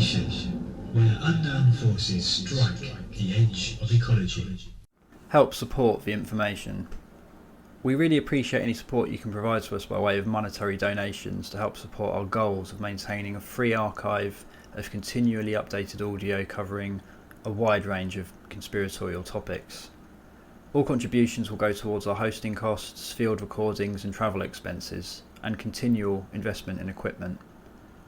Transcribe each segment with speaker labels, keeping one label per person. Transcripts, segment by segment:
Speaker 1: station where unknown forces strike the edge of ecology.
Speaker 2: Help support the information. We really appreciate any support you can provide to us by way of monetary donations to help support our goals of maintaining a free archive of continually updated audio covering a wide range of conspiratorial topics. All contributions will go towards our hosting costs, field recordings and travel expenses, and continual investment in equipment.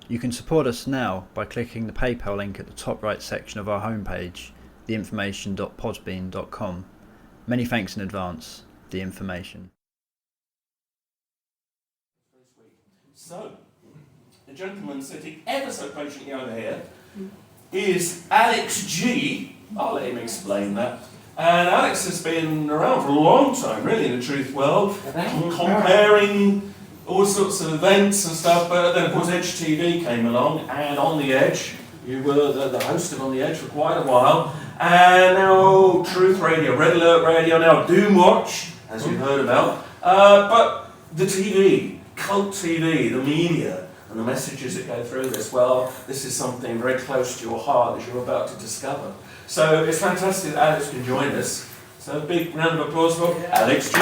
Speaker 2: You can support us now by clicking the PayPal link at the top right section of our homepage, theinformation.podbean.com. Many thanks in advance. The Information.
Speaker 3: So, the gentleman sitting ever so patiently over here is Alex G. I'll let him explain that. And Alex has been around for a long time, really, in the truth world, comparing all sorts of events and stuff. But then, of course, Edge TV came along, and On the Edge, you were the host of On the Edge for quite a while. And now Truth Radio, Red Alert Radio, now Doomwatch, as you've heard about. But the TV, cult TV, the media, and the messages that go through this, well, this is something very close to your heart that you're about to discover. So it's fantastic that Alex can join us. So a big round of applause for Alex G.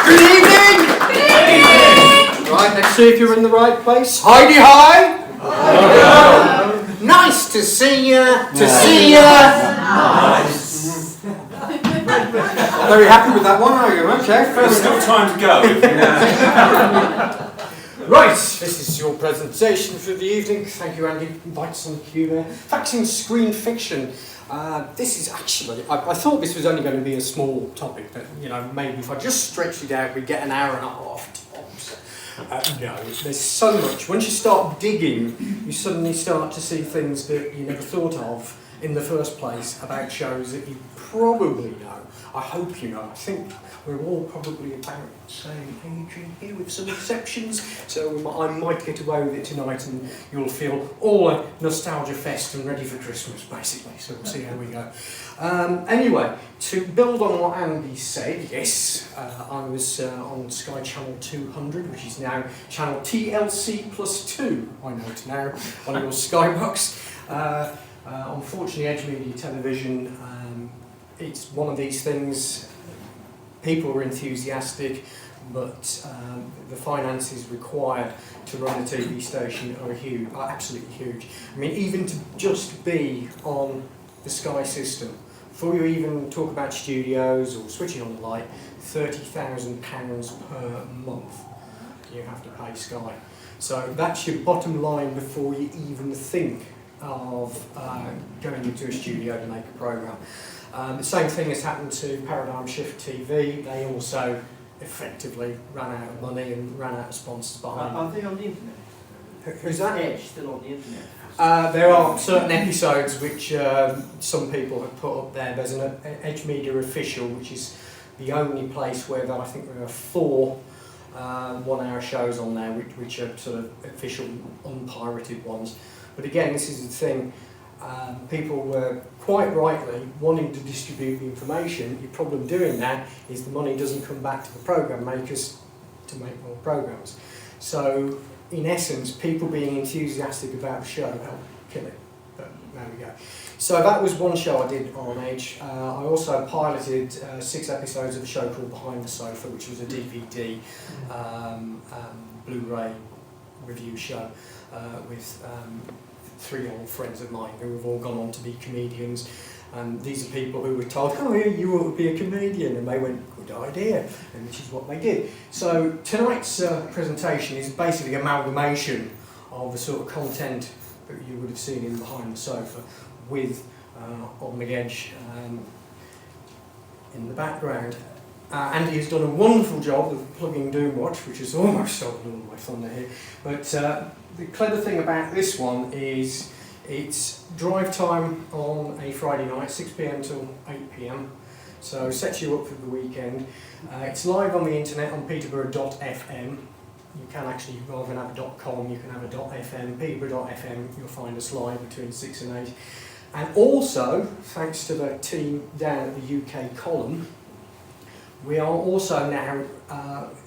Speaker 4: Good evening! Good evening! Right, let's see if you're in the right place. Heidi hi! Nice to see ya! See ya! Nice. Very happy with that one, are you? Okay,
Speaker 3: There's still time to go.
Speaker 4: Right, this is your presentation for the evening. Thank you, Andy. Lights on cue there. Facts in screen fiction. This is actually, I thought this was only going to be a small topic, but maybe if I just stretched it out, we'd get an hour and a half tops. No, there's so much. Once you start digging, you suddenly start to see things that you never thought of in the first place about shows that you probably know. I hope you know. I think we're all probably about the same age in here with some exceptions, so I might get away with it tonight and you'll feel all a nostalgia fest and ready for Christmas, basically, so we'll see how we go. Anyway, to build on what Andy said, yes, I was on Sky Channel 200, which is now Channel TLC plus 2, I note now, on your Skybox. Unfortunately, Edge Media Television, it's one of these things. People are enthusiastic, but the finances required to run a TV station are huge, are absolutely huge. I mean, even to just be on the Sky system, before you even talk about studios or switching on the light, £30,000 per month you have to pay Sky. So that's your bottom line before you even think of going into a studio to make a programme. The same thing has happened to Paradigm Shift TV. They also effectively ran out of money and ran out of sponsors behind them.
Speaker 5: Are they on the internet?
Speaker 4: Who's that?
Speaker 5: Edge still on the internet?
Speaker 4: There are certain episodes which some people have put up there. There's an Edge Media Official, which is the only place where I think there are 4 one-hour shows on there, which are sort of official, unpirated ones. But again, this is the thing. People were quite rightly wanting to distribute the information. Your problem doing that is the money doesn't come back to the programme makers to make more programmes. So, in essence, people being enthusiastic about a show helped kill it. But there we go. So that was one show I did on Edge. I also piloted 6 episodes of a show called Behind the Sofa, which was a DVD Blu-ray review show with 3 old friends of mine who have all gone on to be comedians. And these are people who were told, oh yeah, you ought to be a comedian, and they went, good idea, and which is what they did. So tonight's presentation is basically an amalgamation of the sort of content that you would have seen in Behind the Sofa with On the Edge in the background. Andy has done a wonderful job of plugging Doomwatch, which has almost stolen all my thunder here. But the clever thing about this one is it's drive time on a Friday night, 6 PM till 8 PM. So sets you up for the weekend. It's live on the internet on peterborough.fm. You can actually, rather than have a .com, you can have a .fm, peterborough.fm. You'll find us live between 6 and 8. And also, thanks to the team down at the UK column, We are also now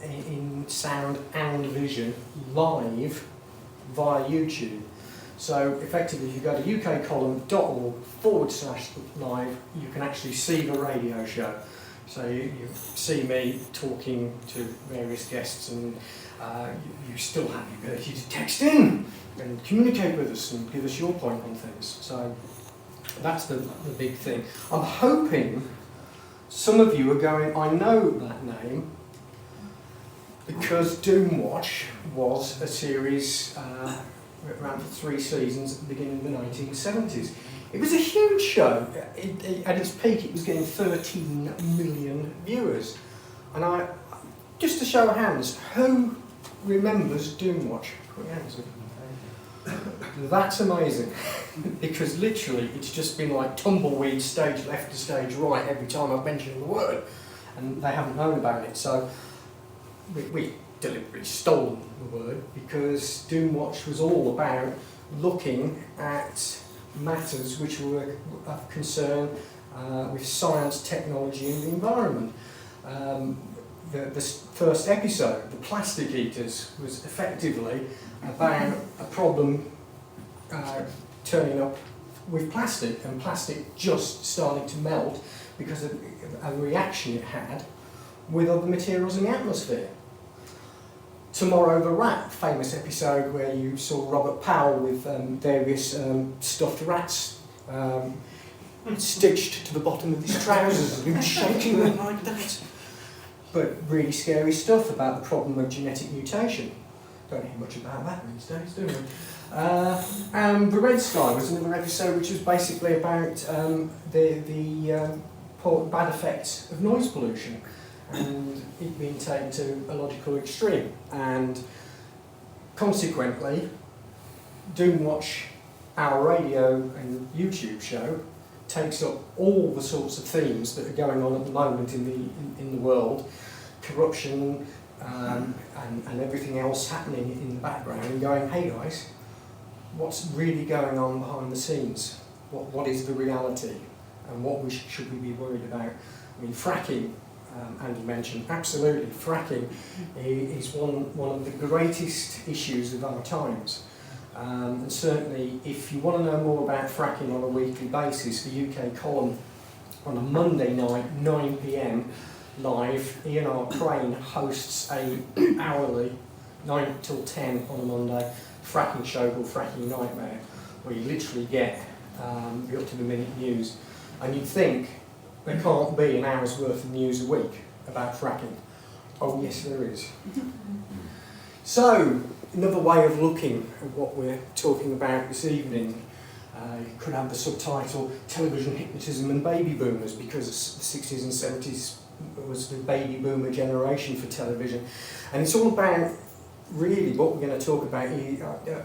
Speaker 4: in sound and vision live via YouTube. So effectively, if you go to ukcolumn.org/live, you can actually see the radio show. So you see me talking to various guests, and you still have the ability to text in and communicate with us and give us your point on things. So that's the big thing. I'm hoping some of you are going, I know that name, because Doomwatch was a series around for 3 seasons at the beginning of the 1970s. It was a huge show. At its peak, it was getting 13 million viewers. And just to show of hands, who remembers Doomwatch? Put your hands up. That's amazing, because literally it's just been like tumbleweed stage left to stage right every time I've mentioned the word, and they haven't known about it. So we deliberately stole the word, because Doomwatch was all about looking at matters which were of concern with science, technology and the environment. The first episode, The Plastic Eaters, was effectively about a problem turning up with plastic, and plastic just starting to melt because of a reaction it had with other materials in the atmosphere. Tomorrow the Rat, famous episode where you saw Robert Powell with various stuffed rats stitched to the bottom of his trousers and shaking them like that. But really scary stuff about the problem of genetic mutation. Don't hear much about that these days, do we? And The Red Sky was another episode which was basically about the bad effects of noise pollution and it being taken to a logical extreme. And consequently, Doomwatch, our radio and YouTube show, takes up all the sorts of themes that are going on at the moment in the world, corruption and everything else happening in the background, and going, hey guys, what's really going on behind the scenes? What is the reality, and what should we be worried about? I mean, fracking, Andy mentioned, absolutely, fracking is one of the greatest issues of our times. And certainly, if you want to know more about fracking on a weekly basis, the UK column on a Monday night, 9 PM, live, Ian R. Crane hosts a hourly, 9 till 10 on a Monday, fracking show called Fracking Nightmare, where you literally get the up-to-the-minute news. And you'd think there can't be an hour's worth of news a week about fracking. Oh yes, there is. So, another way of looking at what we're talking about this evening, you could have the subtitle Television Hypnotism and Baby Boomers, because the 60s and 70s was the baby boomer generation for television. And it's all about, really, what we're going to talk about,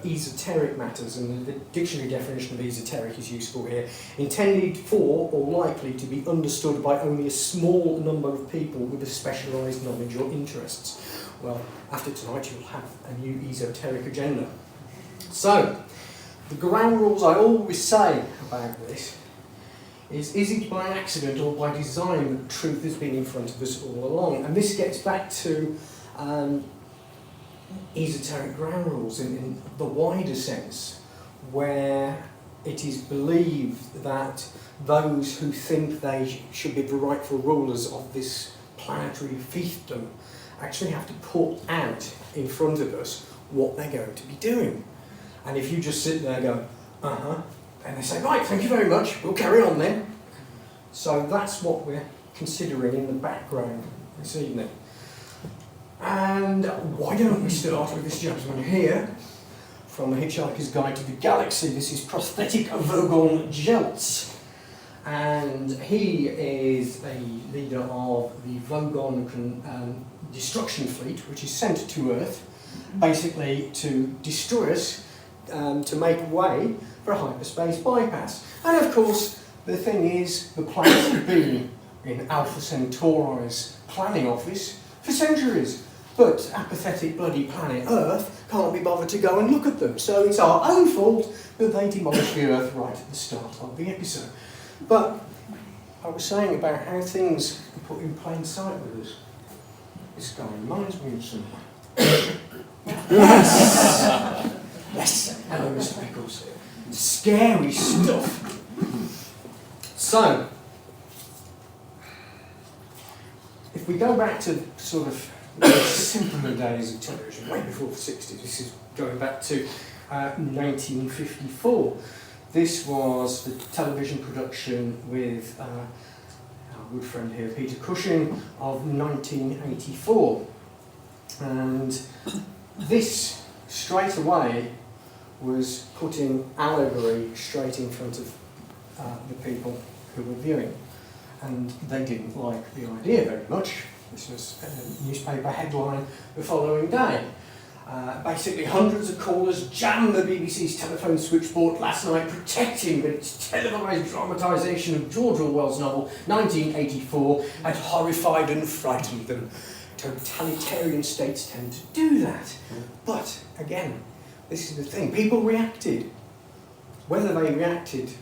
Speaker 4: esoteric matters, and the dictionary definition of esoteric is useful here. Intended for, or likely to be understood by only a small number of people with a specialised knowledge or interests. Well, after tonight you'll have a new esoteric agenda. So, the ground rules I always say about this is it by accident or by design that truth has been in front of us all along? And this gets back to esoteric ground rules in the wider sense, where it is believed that those who think they should be the rightful rulers of this planetary fiefdom actually have to put out in front of us what they're going to be doing. And if you just sit there and go, uh-huh, and they say, right, thank you very much, we'll carry on then. So that's what we're considering in the background this evening. And why don't we start with this gentleman here, from The Hitchhiker's Guide to the Galaxy. This is Prosthetic Vogon Jeltz. And he is a leader of the Vogon destruction fleet, which is sent to Earth, basically to destroy us, to make way for a hyperspace bypass. And of course, the thing is, the planets have been in Alpha Centauri's planning office for centuries. But apathetic bloody planet Earth can't be bothered to go and look at them. So it's our own fault that they demolished the Earth right at the start of the episode. But I was saying about how things are put in plain sight with us. This guy reminds me of someone. Yes! Yes! Hello, Mr. Pickles. Scary stuff. So, if we go back to sort of the simpler days of television, way before the 60s, this is going back to 1954. This was the television production with our good friend here, Peter Cushing, of 1984. And this, straight away, was putting allegory straight in front of the people who were viewing. And they didn't like the idea very much. This was a newspaper headline the following day. Basically, hundreds of callers jammed the BBC's telephone switchboard last night, protecting that its televised dramatisation of George Orwell's novel 1984 had horrified and frightened them. Totalitarian states tend to do that. But, again, this is the thing. People reacted. Whether they reacted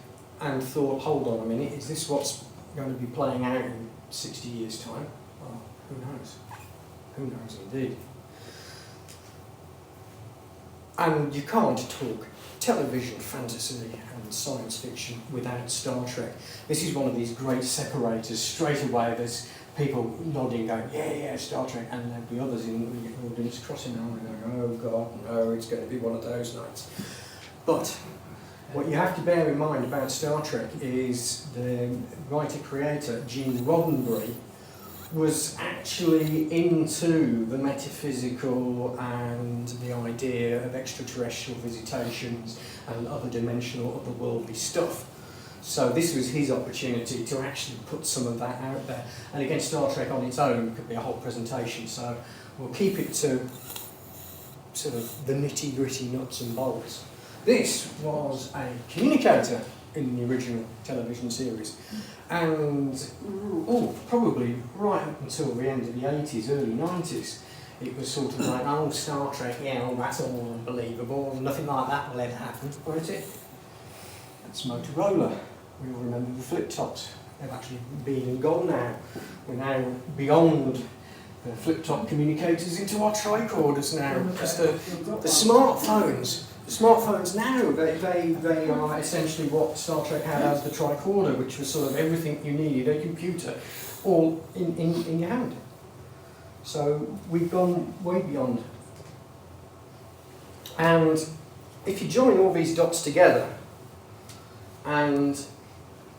Speaker 4: and thought, hold on a minute, is this what's going to be playing out in 60 years' time? Well, who knows? Who knows indeed. And you can't talk television, fantasy and science fiction without Star Trek. This is one of these great separators. Straight away there's people nodding, going, yeah, Star Trek, and there'll be others in the audience crossing their eye going, oh God, no, it's going to be one of those nights. But what you have to bear in mind about Star Trek is the writer-creator, Gene Roddenberry, was actually into the metaphysical and the idea of extraterrestrial visitations and other dimensional, otherworldly stuff. So this was his opportunity to actually put some of that out there. And again, Star Trek on its own could be a whole presentation, so we'll keep it to sort of the nitty-gritty nuts and bolts. This was a communicator in the original television series, and probably right up until the end of the 80s, early 90s, it was sort of like, oh, Star Trek, yeah, well, that's all unbelievable, nothing like that will ever happen, won't it? That's Motorola. We all remember the flip tops. They've actually been and gone now. We're now beyond the flip top communicators into our tricorders now, because the smartphones now, they are essentially what Star Trek had as the tricorder, which was sort of everything you needed, a computer, all in your hand. So we've gone way beyond. And if you join all these dots together and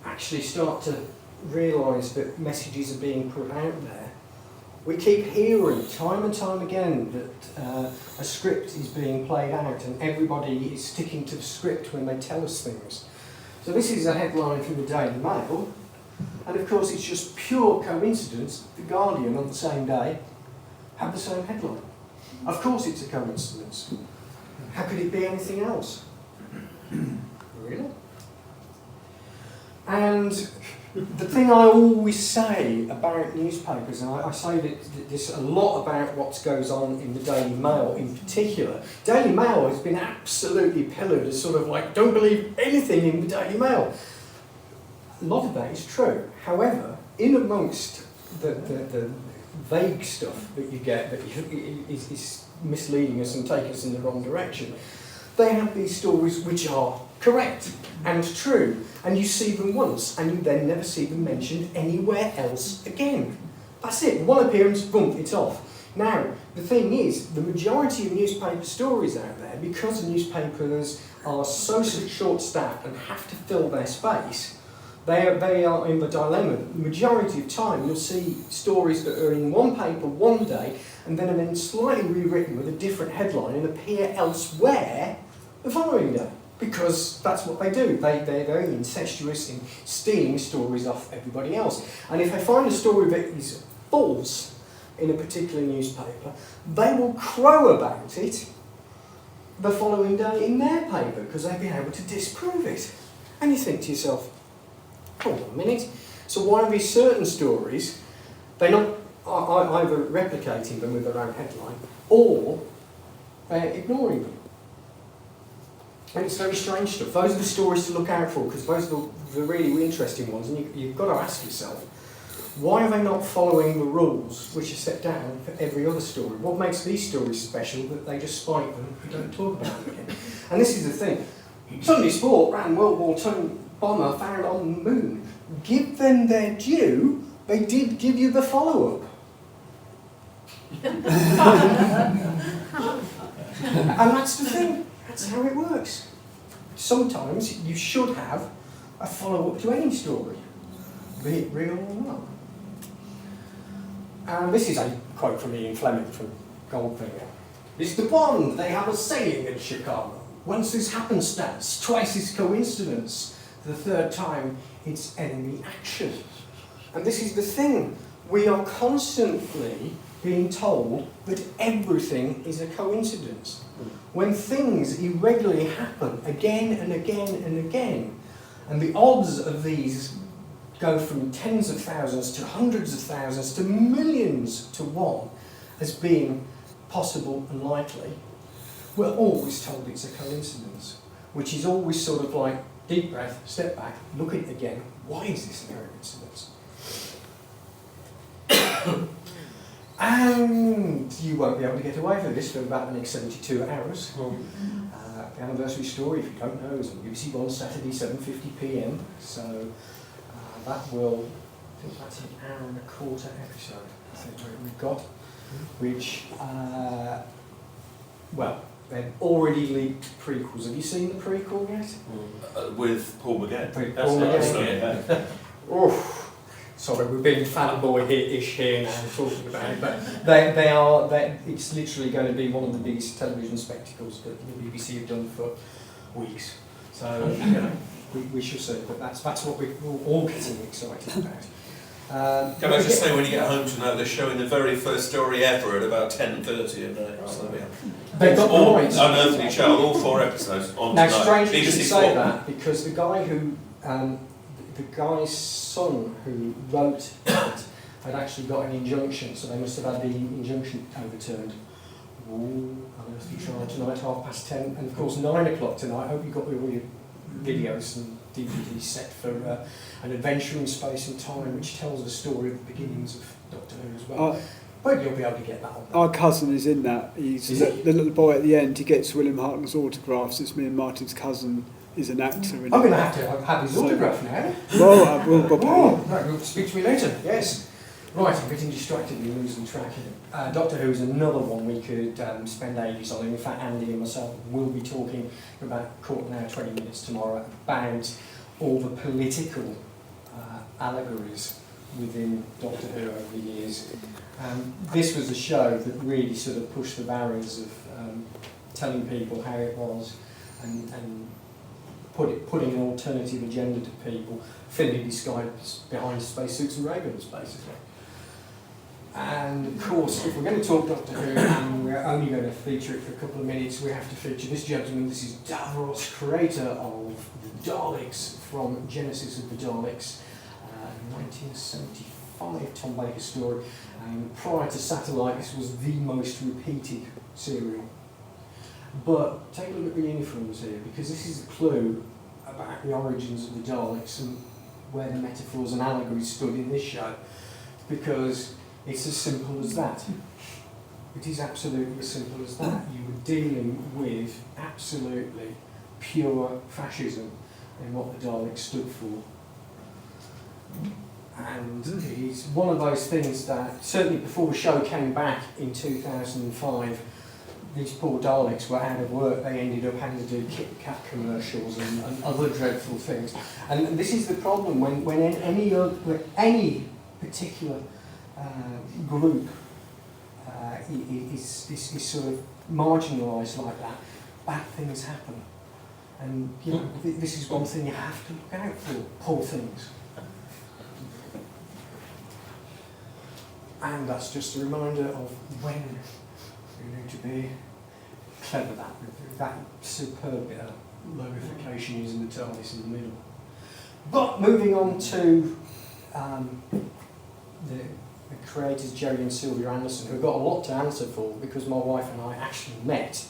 Speaker 4: actually start to realise that messages are being put out there, we keep hearing time and time again that a script is being played out and everybody is sticking to the script when they tell us things. So this is a headline from the Daily Mail, and of course it's just pure coincidence The Guardian on the same day had the same headline. Of course it's a coincidence. How could it be anything else? Really? And the thing I always say about newspapers, and I say this a lot about what goes on in the Daily Mail in particular, Daily Mail has been absolutely pillared as sort of like, don't believe anything in the Daily Mail. A lot of that is true. However, in amongst the vague stuff that you get that is misleading us and taking us in the wrong direction, they have these stories which are correct and true, and you see them once and you then never see them mentioned anywhere else again. That's it, one appearance, boom, it's off. Now, the thing is, the majority of newspaper stories out there, because newspapers are so short-staffed and have to fill their space, they are in the dilemma. The majority of time you'll see stories that are in one paper one day and then are then slightly rewritten with a different headline and appear elsewhere the following day. Because that's what they do. They're very incestuous in stealing stories off everybody else. And if they find a story that is false in a particular newspaper, they will crow about it the following day in their paper because they've been able to disprove it. And you think to yourself, hold on a minute. So why are these certain stories, they're not either replicating them with their own headline or they're ignoring them? And it's very strange stuff. Those are the stories to look out for, because those are the really interesting ones, and you've got to ask yourself, why are they not following the rules which are set down for every other story? What makes these stories special that they just spike them and don't talk about them again? And this is the thing. Sunday Sport ran World War II bomber found on the moon. Give them their due, they did give you the follow-up. And that's the thing. That's how it works. Sometimes you should have a follow-up to any story, be it real or not. And this is a quote from Ian Fleming from Goldfinger. It's the Bond. They have a saying in Chicago. Once is happenstance, twice is coincidence. The third time, it's enemy action. And this is the thing. We are constantly being told that everything is a coincidence. When things irregularly happen again and again and again, and the odds of these go from tens of thousands to hundreds of thousands to millions to one as being possible and likely, we're always told it's a coincidence, which is always sort of like, deep breath, step back, look at it again, why is this a coincidence? And you won't be able to get away with this for about the next 72 hours. The anniversary story, if you don't know, is on BBC One Saturday, 7:50 PM. So that will, I think that's an hour and a quarter episode, I think we've got, which, well, they've already leaked prequels. Have you seen the prequel yet?
Speaker 3: With Paul McGann.
Speaker 4: Paul McGann. Oh, sorry, we're being fanboy-ish here now talking about it, but it's literally going to be one of the biggest television spectacles that the BBC have done for weeks. So, you know, we shall see, but that's what we're all getting excited about.
Speaker 3: Can I just say, when you get home tonight, they're showing the very first story ever at about 10:30 at night. So
Speaker 4: they've got
Speaker 3: all
Speaker 4: the rights.
Speaker 3: Unearthly Child, all 4 episodes on
Speaker 4: now,
Speaker 3: tonight.
Speaker 4: strange you should
Speaker 3: BBC
Speaker 4: say
Speaker 3: 4.
Speaker 4: that, because the guy who, the guy's son who wrote it had actually got an injunction, so they must have had the injunction overturned. Unearthly Child tonight, 10:30, and of course 9 o'clock tonight. I hope you got all your videos and DVDs set for an adventure in space and time, which tells the story of the beginnings of Doctor Who as well. But you'll be able to get that on.
Speaker 5: Our cousin is in that. He's the little boy at the end. He gets William Hartnell's autographs. It's me and Martin's cousin. Is an actor.
Speaker 4: I'm going to have his autograph now.
Speaker 5: Well, I will go
Speaker 4: right, you'll speak to me later. Yes. Right, I'm getting distracted and losing track here. Doctor Who is another one we could spend ages on. In fact, Andy and myself will be talking for about a quarter an hour, 20 minutes tomorrow about all the political allegories within Doctor Who over the years. This was a show that really sort of pushed the barriers of telling people how it was and putting an alternative agenda to people, thinly disguised behind spacesuits and ray-guns, basically. And of course, if we're going to talk Doctor Who and we're only going to feature it for a couple of minutes, we have to feature this gentleman. This is Davros, creator of the Daleks from Genesis of the Daleks, 1975 Tom Baker story. And prior to Satellite, this was the most repeated serial. But take a look at the uniforms here, because this is a clue about the origins of the Daleks and where the metaphors and allegories stood in this show, because it's as simple as that. It is absolutely as simple as that. You were dealing with absolutely pure fascism in what the Daleks stood for. And it is one of those things that, certainly before the show came back in 2005, these poor Daleks were out of work. They ended up having to do Kit Kat commercials and other dreadful things. And this is the problem when any particular group is sort of marginalised like that, bad things happen. And you know, this is one thing you have to look out for, poor things. And that's just a reminder of when you need to be clever that superb bit of logrification using the TARDIS in the middle. But moving on to the creators Jerry and Sylvia Anderson, who've got a lot to answer for, because my wife and I actually met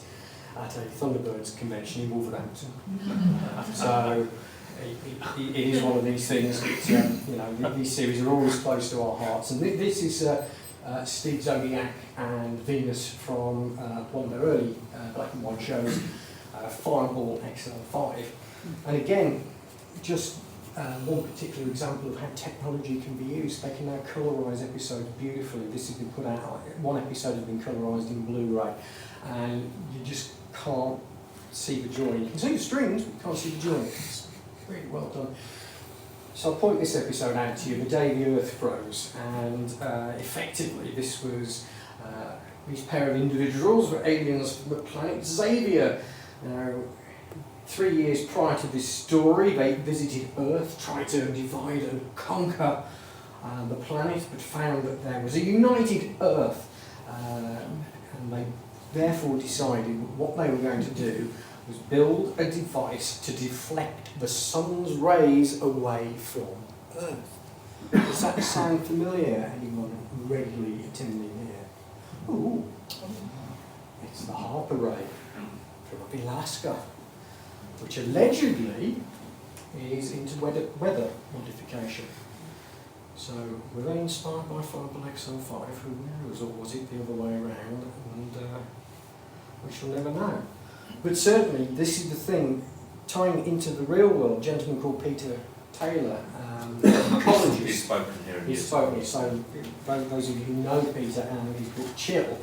Speaker 4: at a Thunderbirds convention in Wolverhampton. So it is one of these things that, these series are always close to our hearts. And this is Steve Zodiac and Venus from one of their early black and white shows, Fireball XL5. And again, just one particular example of how technology can be used. They can now colorise episodes beautifully. This has been put out, one episode has been colorised in Blu-ray, and you just can't see the join. You can see the strings, but you can't see the join. It's really well done. So I'll point this episode out to you, The Day the Earth Froze, and effectively this was these pair of individuals were aliens from the planet Xavier. Now, 3 years prior to this story, they visited Earth, tried to divide and conquer the planet, but found that there was a united Earth, and they therefore decided what they were going to do was build a device to deflect the sun's rays away from Earth. Does that sound familiar? Anyone regularly attending here? Ooh, it's the Harper Ray from Alaska, which allegedly is into weather modification. So were they inspired by Fireball XL5? Who knows? Or was it the other way around? And we shall never know. But certainly this is the thing, tying into the real world. A gentleman called Peter Taylor, ecologist.
Speaker 3: He's spoken here.
Speaker 4: He's spoken. So those of you who know Peter and his book Chill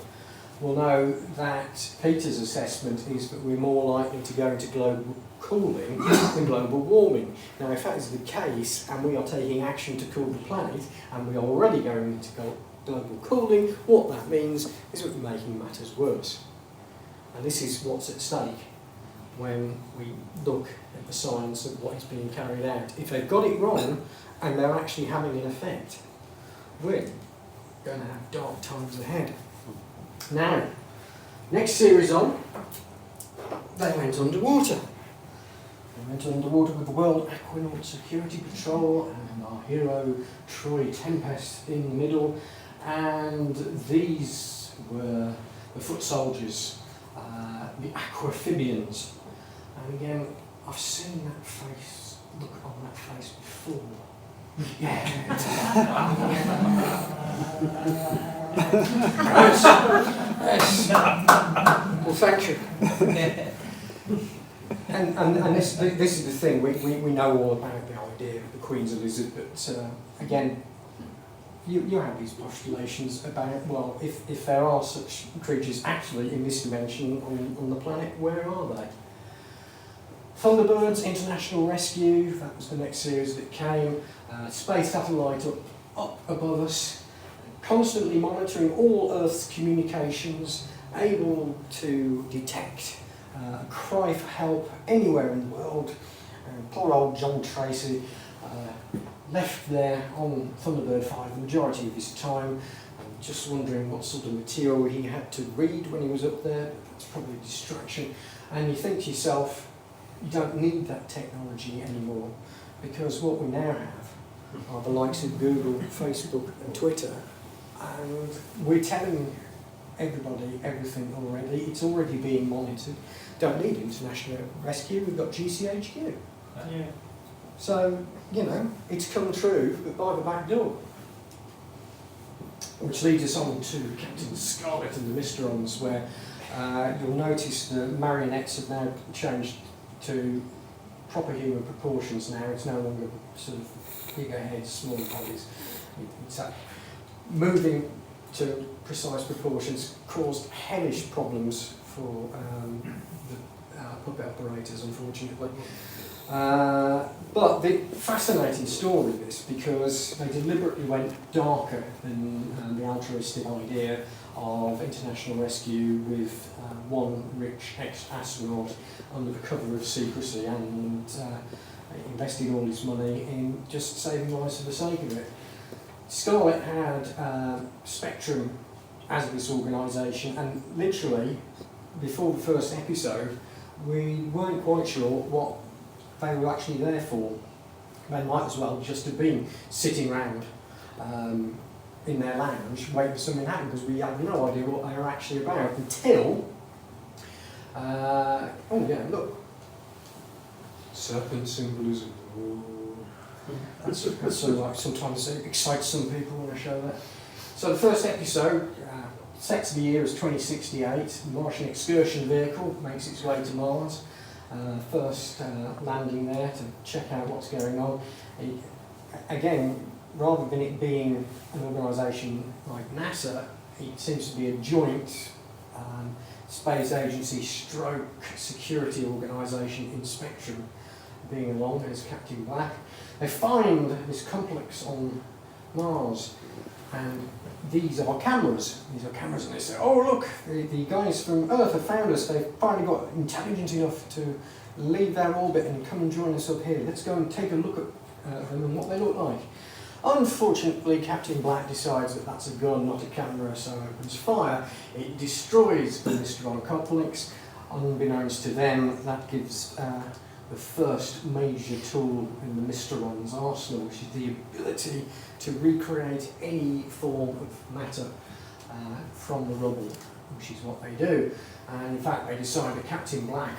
Speaker 4: will know that Peter's assessment is that we're more likely to go into global cooling than global warming. Now, if that is the case, and we are taking action to cool the planet, and we are already going into global cooling, what that means is that we're making matters worse. And this is what's at stake when we look at the science of what is being carried out. If they've got it wrong, and they're actually having an effect, we're going to have dark times ahead. Now, next series on, they went underwater. They went underwater with the World Aquanaut Security Patrol and our hero Troy Tempest in the middle, and these were the foot soldiers, the aquamphibians. And again, I've seen that face, look on that face before. Yeah. Yes. Well, thank you. And this is the thing, we know all about the idea of the Queen's a lizard, but again, you have these postulations about, well, if there are such creatures actually in this dimension on the planet, where are they? Thunderbirds, International Rescue, that was the next series that came. Space satellite up above us, constantly monitoring all Earth's communications, able to detect a cry for help anywhere in the world. Poor old John Tracy left there on Thunderbird 5 the majority of his time, just wondering what sort of material he had to read when he was up there. That's probably a distraction. And you think to yourself, you don't need that technology anymore, because what we now have are the likes of Google, Facebook and Twitter, and we're telling everybody everything already. It's already being monitored. Don't need International Rescue, we've got GCHQ.
Speaker 3: Yeah.
Speaker 4: So, it's come true, but by the back door. Which leads us on to Captain Scarlet and the Mysterons, where you'll notice the marionettes have now changed to proper human proportions now. It's no longer sort of bigger heads, smaller bodies. It's moving to precise proportions caused hellish problems for the puppet operators, unfortunately. But the fascinating story of this, because they deliberately went darker than the altruistic idea of International Rescue with one rich ex-astronaut under the cover of secrecy and invested all his money in just saving lives for the sake of it. Scarlet had Spectrum as this organisation, and literally, before the first episode, we weren't quite sure what they were actually there for. They might as well just have been sitting around in their lounge waiting for something to happen, because we had no idea what they were actually about until Oh yeah, look. Serpent symbolism. Ooh. That's sort of like sometimes it excites some people when I show that. So the first episode, set to the year is 2068. Martian excursion vehicle makes its way to Mars. First landing there to check out what's going on. Again, rather than it being an organisation like NASA, it seems to be a joint space agency stroke security organisation in Spectrum being along as Captain Black. They find this complex on Mars, and these are cameras. These are cameras, and they say, oh look, the guys from Earth have found us. They've finally got intelligent enough to leave their orbit and come and join us up here. Let's go and take a look at them and what they look like. Unfortunately, Captain Black decides that that's a gun, not a camera, so opens fire. It destroys the Mystron complex. Unbeknownst to them, that gives the first major tool in the Mystron's arsenal, which is the ability to recreate any form of matter from the rubble, which is what they do. And in fact, they decide that Captain Black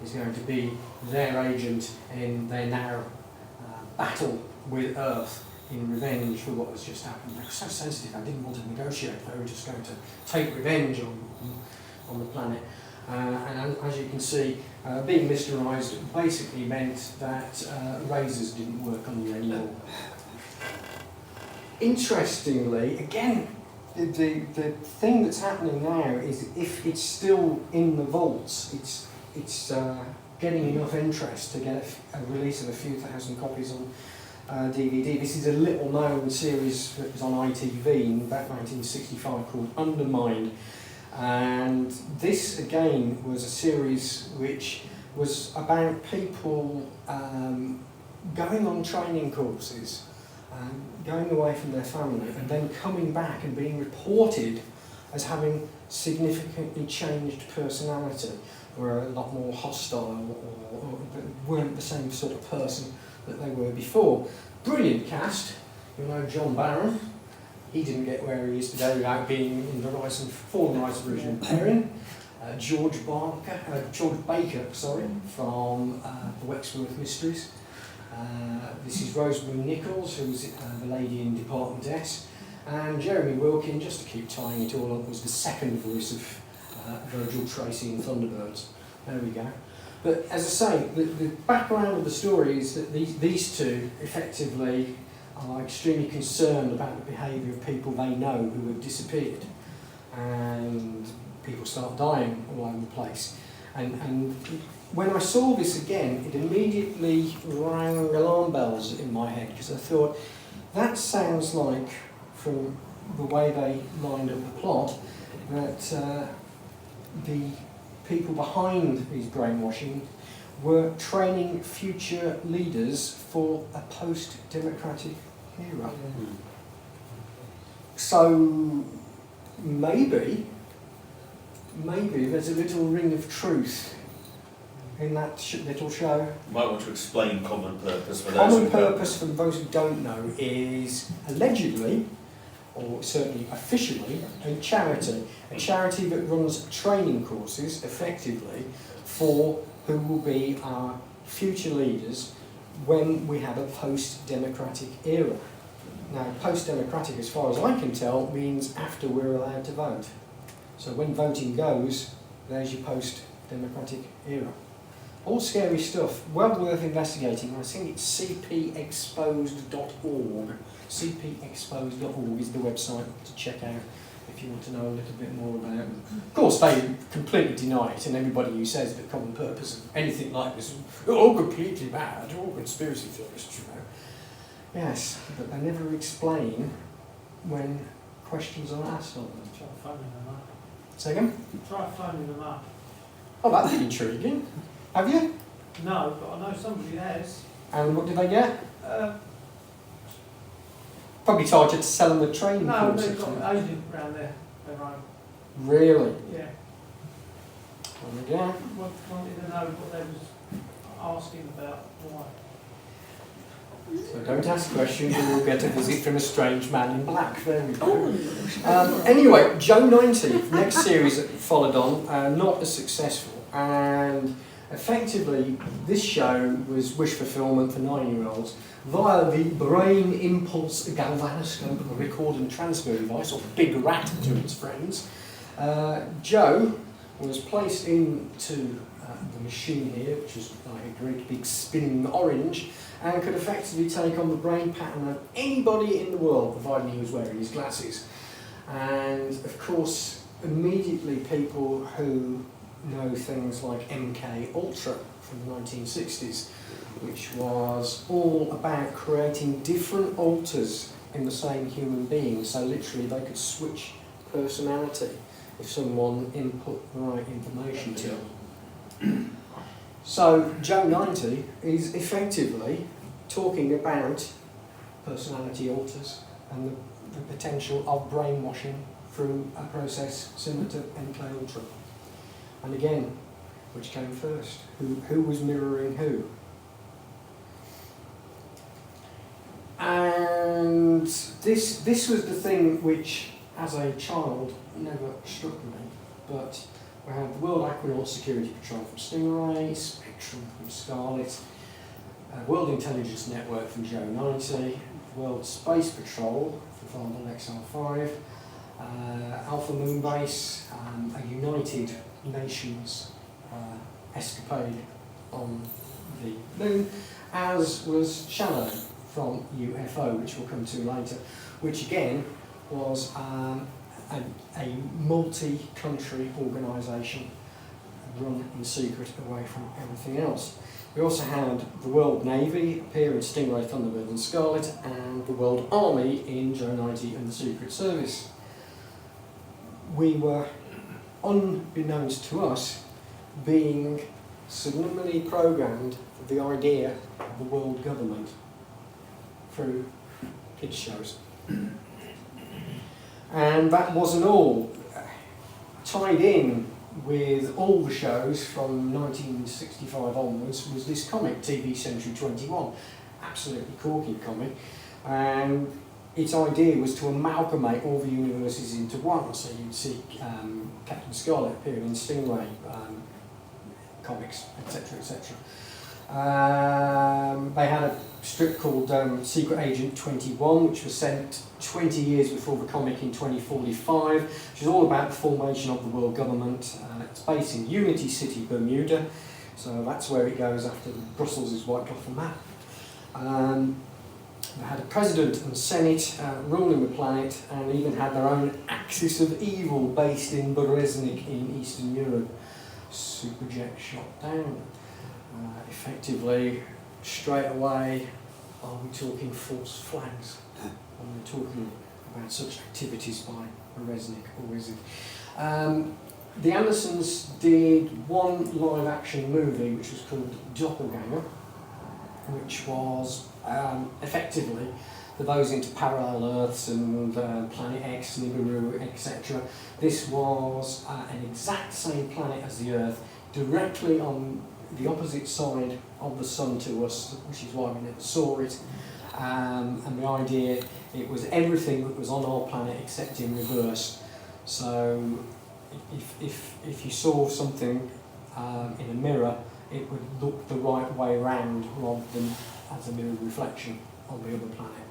Speaker 4: is going to be their agent in their now battle with Earth in revenge for what has just happened. They were so sensitive, they didn't want to negotiate, they were just going to take revenge on the planet. And as you can see, being mysterised basically meant that razors didn't work on you anymore. Interestingly, again, the thing that's happening now is if it's still in the vaults, it's getting enough interest to get a release of a few thousand copies on DVD. This is a little known series that was on ITV in about 1965 called Undermined. And this again was a series which was about people going on training courses, going away from their family and then coming back and being reported as having significantly changed personality, were a lot more hostile or weren't the same sort of person that they were before. Brilliant cast. You know John Barron. He didn't get where he is today without being in the Horizon version of Perrin. George Baker, from the Wexworth Mysteries. This is Rosemary Nichols, who's the lady in Department S. And Jeremy Wilkin, just to keep tying it all up, was the second voice of Virgil Tracy in Thunderbirds. There we go. But as I say, the background of the story is that these two effectively are extremely concerned about the behaviour of people they know who have disappeared. And people start dying all over the place. And when I saw this again, it immediately rang alarm bells in my head, because I thought, that sounds like, from the way they lined up the plot, that the people behind these brainwashing were training future leaders for a post-democratic era. So maybe there's a little ring of truth in that little show.
Speaker 3: You might want to explain common purpose for those
Speaker 4: Common
Speaker 3: who don't.
Speaker 4: purpose, for those who don't know, is allegedly, or certainly officially, a charity that runs training courses effectively for who will be our future leaders when we have a post-democratic era. Now, post-democratic, as far as I can tell, means after we're allowed to vote. So when voting goes, there's your post-democratic era. All scary stuff, well worth investigating. I think it's cpexposed.org. cpexposed.org is the website to check out if you want to know a little bit more about it. Of course, they completely deny it, and everybody who says that common purpose of anything like this is all completely bad, all conspiracy theorists, you know. Yes, but they never explain when questions are asked of them.
Speaker 6: Try phoning them up.
Speaker 4: Say again?
Speaker 6: Try phoning them up.
Speaker 4: Oh, that'd be intriguing. Have you?
Speaker 6: No, but I know somebody has.
Speaker 4: And what did they get? Probably charge you to sell them the training
Speaker 6: No,
Speaker 4: course.
Speaker 6: they've got an agent around there, their own.
Speaker 4: Really?
Speaker 6: Yeah.
Speaker 4: Well, yeah.
Speaker 6: Wanted to know what they was asking about. Why?
Speaker 4: So don't ask questions and you'll get a visit from a strange man in black. There we go. Anyway, Joe 90, next series that followed on, not as successful. And effectively, this show was wish fulfillment for 9-year-olds via the brain impulse galvanoscope of a record and transfer device, or Big Rat to its friends. Joe was placed into the machine here, which was like a great big spinning orange, and could effectively take on the brain pattern of anybody in the world, providing he was wearing his glasses. And of course, immediately people who know things like MK Ultra from the 1960s, which was all about creating different alters in the same human being, so literally they could switch personality if someone input the right information to them. So Joe 90 is effectively talking about personality alters and the potential of brainwashing through a process similar to MK Ultra. And again, which came first? Who was mirroring who? And this was the thing which, as a child, never struck me. But we had the World Aquanaut Security Patrol from Stingray, Spectrum from Scarlet, World Intelligence Network from Joe 90, World Space Patrol from Farnborough XR5, Alpha Moon Base, a United Nations escapade on the moon, as was Shadow from UFO, which we'll come to later, which again was a multi-country organisation run in secret away from everything else. We also had the World Navy appear in Stingray, Thunderbird and Scarlet, and the World Army in Joe 90 and the Secret Service. We were, unbeknownst to us, being subliminally programmed for the idea of the world government through kids' shows. And that wasn't all. Tied in with all the shows from 1965 onwards was this comic, TV Century 21. Absolutely corky comic. And its idea was to amalgamate all the universes into one. So you'd see Captain Scarlet appearing in Stingray comics, etc., etc. They had a strip called Secret Agent 21, which was sent 20 years before the comic in 2045, which is all about the formation of the world government. It's based in Unity City, Bermuda, so that's where it goes after Brussels is wiped off the map. They had a president and senate ruling the planet, and even had their own axis of evil based in Bereznik in Eastern Europe. Superjet shot down. Effectively, straight away, are we talking false flags? Are we talking about such activities by Bereznik, or is it? The Andersons did one live-action movie which was called Doppelganger, which was effectively for those into parallel Earths and Planet X, Nibiru, etc. This was an exact same planet as the Earth, directly on the opposite side of the sun to us, which is why we never saw it. And the idea, it was everything that was on our planet except in reverse. So if you saw something in a mirror, it would look the right way round rather than as a mirror reflection on the other planet.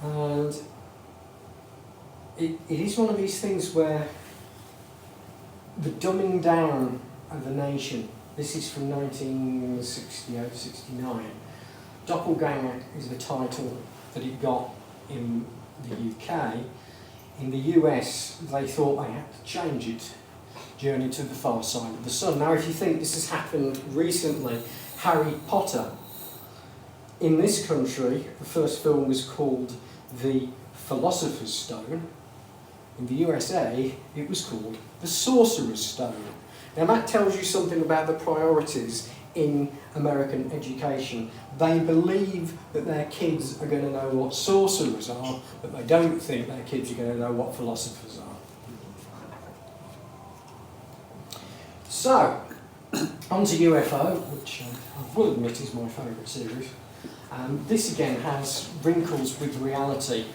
Speaker 4: And it is one of these things where the dumbing down of a nation, this is from 1968-69, Doppelganger is the title that it got in the UK. In the US, they thought they had to change it, Journey to the Far Side of the Sun. Now, if you think this has happened recently, Harry Potter, in this country, the first film was called The Philosopher's Stone. In the USA, it was called The Sorcerer's Stone. Now, that tells you something about the priorities in American education. They believe that their kids are going to know what sorcerers are, but they don't think their kids are going to know what philosophers are. So, on to UFO, which I will admit is my favourite series. This again has wrinkles with reality.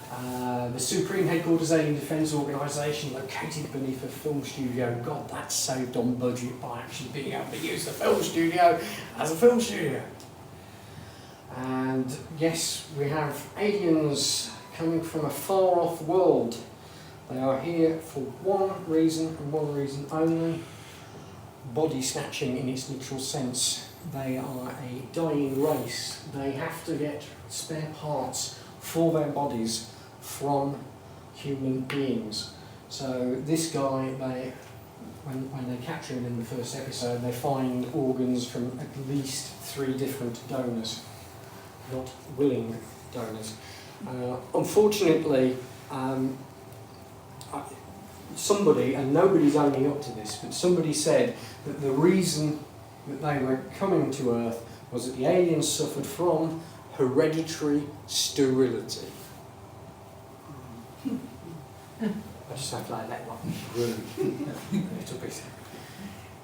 Speaker 4: The Supreme Headquarters Alien Defence Organisation located beneath a film studio. God, that's saved on budget by actually being able to use the film studio as a film studio. And yes, we have aliens coming from a far-off world. They are here for one reason and one reason only: body snatching in its literal sense. They are a dying race. They have to get spare parts for their bodies from human beings. So this guy, when they capture him in the first episode, they find organs from at least 3 different donors, not willing donors. Unfortunately, somebody, and nobody's owning up to this, but somebody said that the reason that they were coming to Earth was that the aliens suffered from hereditary sterility. I just have to let that one run a little bit.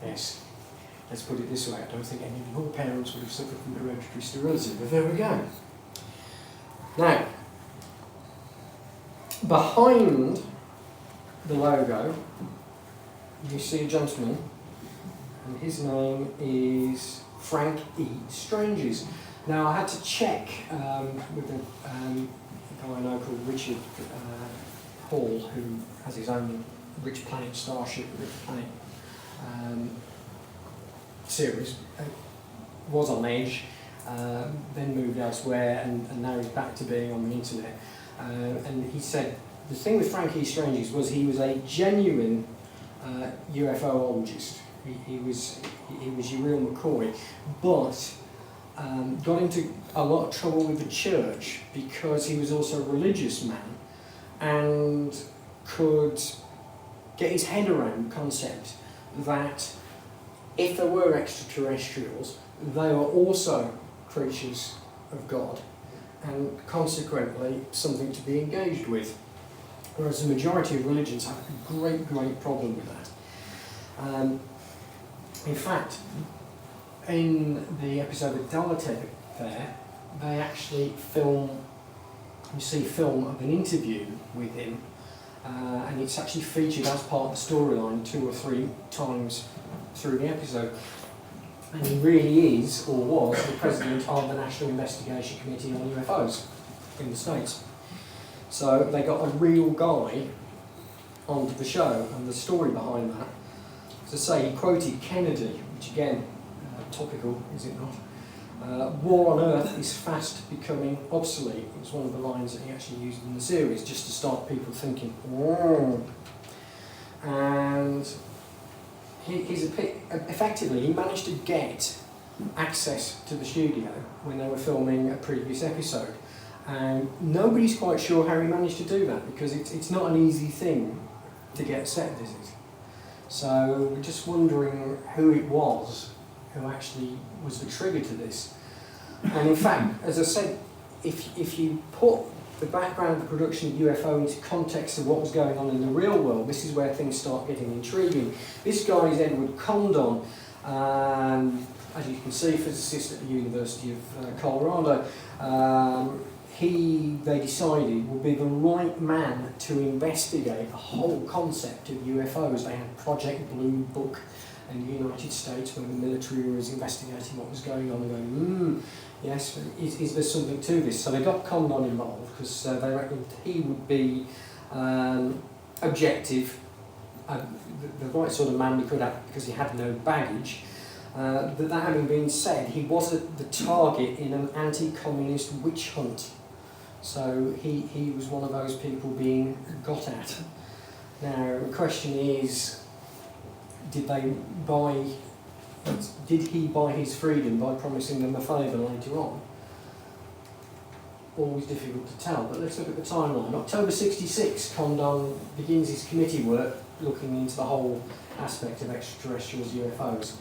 Speaker 4: Yes. Let's put it this way, I don't think any of your parents would have suffered from hereditary sterility, but there we go. Now, behind the logo, you see a gentleman, and his name is Frank E. Stranges. Now, I had to check with a guy I know called Richard Hall, who has his own Rich Planet Starship, Rich Planet series. Was on Edge, then moved elsewhere, and now he's back to being on the internet. And he said the thing with Frank E. Stranges was he was a genuine UFOologist. He was your real McCoy, but got into a lot of trouble with the church because he was also a religious man and could get his head around the concept that if there were extraterrestrials, they were also creatures of God and consequently something to be engaged with. Whereas the majority of religions have a great problem with that. In fact, in the episode of Dalatek there, they actually film of an interview with him, and it's actually featured as part of the storyline 2 or 3 times through the episode. And he really is, or was, the president of the National Investigation Committee on UFOs in the States. So they got a real guy onto the show, and the story behind that, as I say, he quoted Kennedy, which again, topical, is it not? War on Earth is fast becoming obsolete. It was one of the lines that he actually used in the series, just to start people thinking, whoa. And effectively, he managed to get access to the studio when they were filming a previous episode. And nobody's quite sure how he managed to do that, because it's not an easy thing to get a set visit. So we're just wondering who it was who actually was the trigger to this. And in fact, as I said, if you put the background of the production of UFO into context of what was going on in the real world, this is where things start getting intriguing. This guy is Edward Condon, as you can see, physicist at the University of Colorado. They decided would be the right man to investigate the whole concept of UFOs. They had Project Blue Book in the United States where the military was investigating what was going on and going, yes, is there something to this? So they got Condon involved because they reckoned he would be objective, the right sort of man we could have because he had no baggage. That having been said, he was the target in an anti-communist witch hunt. So he was one of those people being got at. Now the question is, did he buy his freedom by promising them a favour later on? Always difficult to tell, but let's look at the timeline. October 66, Condon begins his committee work looking into the whole aspect of extraterrestrials, UFOs.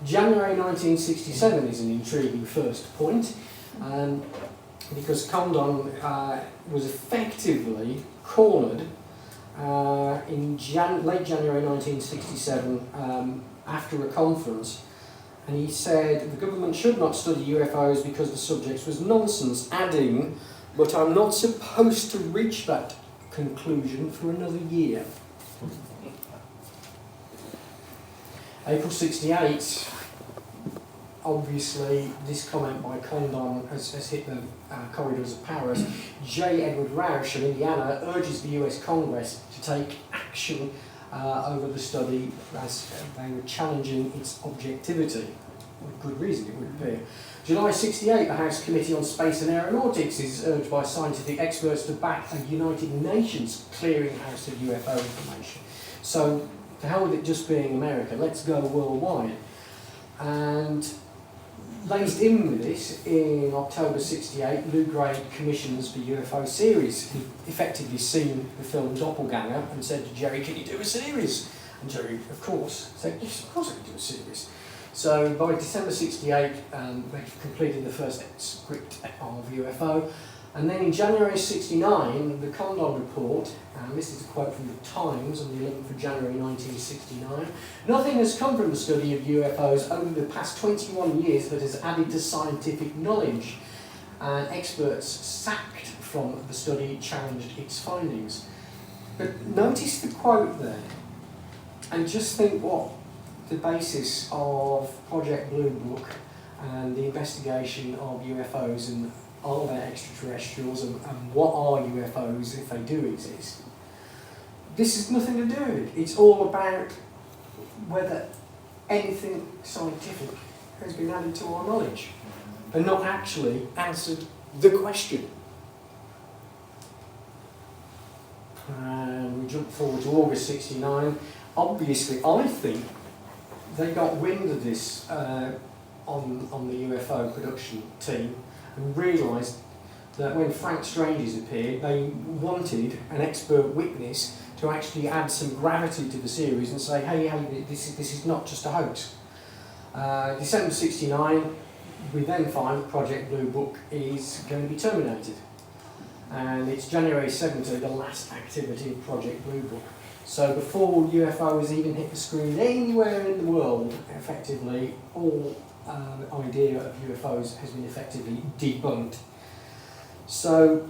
Speaker 4: January 1967 is an intriguing first point, because Condon was effectively cornered in late January 1967 after a conference, and he said the government should not study UFOs because the subject was nonsense, adding but I'm not supposed to reach that conclusion for another year. April 68, obviously this comment by Condon has hit the corridors of Paris. J. Edward Roush of Indiana urges the US Congress to take action over the study as they were challenging its objectivity. With good reason, it would appear. July 68, the House Committee on Space and Aeronautics is urged by scientific experts to back a United Nations clearinghouse of UFO information. So, to hell with it just being America, let's go worldwide. And laced in with this, in October 68, Lou Gray commissions the UFO series. He'd effectively seen the film Doppelganger and said to Jerry, "Can you do a series?" And Jerry, of course, said, "Yes, of course I can do a series." So by December 68, they've completed the first script of UFO. And then in January 69, the Condon report, and this is a quote from the Times on the 11th of January 1969, "Nothing has come from the study of UFOs over the past 21 years that has added to scientific knowledge. And experts sacked from the study challenged its findings." But notice the quote there, and just think what the basis of Project Blue Book and the investigation of UFOs and are there extraterrestrials and what are UFOs if they do exist. This has nothing to do with it. It's all about whether anything scientific has been added to our knowledge and not actually answered the question. And we jump forward to August 69. Obviously, I think they got wind of this on the UFO production team and realised that when Frank Strange's appeared, they wanted an expert witness to actually add some gravity to the series and say, hey, this is not just a hoax. December 69, we then find Project Blue Book is going to be terminated. And it's January 70, the last activity of Project Blue Book. So before UFOs even hit the screen anywhere in the world, effectively, all idea of UFOs has been effectively debunked. So,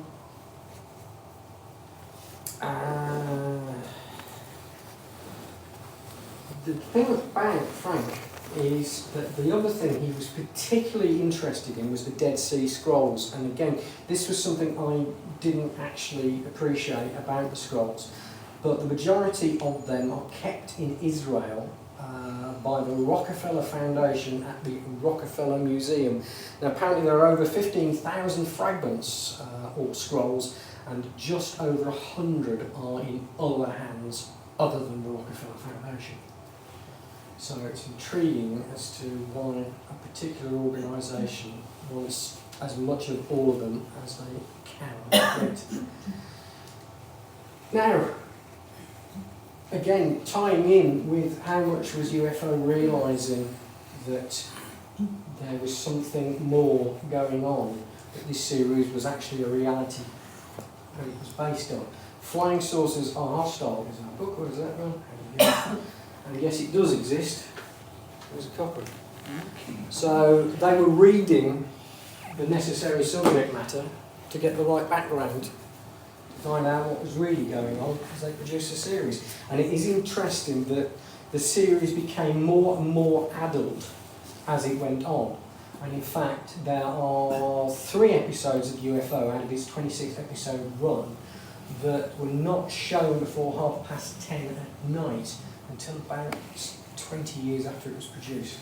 Speaker 4: the thing about Frank is that the other thing he was particularly interested in was the Dead Sea Scrolls. And again, this was something I didn't actually appreciate about the scrolls. But the majority of them are kept in Israel by the Rockefeller Foundation at the Rockefeller Museum. Now apparently there are over 15,000 fragments or scrolls, and just over 100 are in other hands other than the Rockefeller Foundation. So it's intriguing as to why a particular organisation wants as much of all of them as they can get. Now, again, tying in with how much was UFO realising that there was something more going on, that this series was actually a reality that it was based on. Flying saucers are hostile is our book, what is that one? And yes, it does exist. There's a couple. So they were reading the necessary subject matter to get the right background, find out what was really going on as they produced a series. And it is interesting that the series became more and more adult as it went on. And in fact, there are 3 episodes of UFO out of its 26 episode run that were not shown before 10:30 at night until about 20 years after it was produced.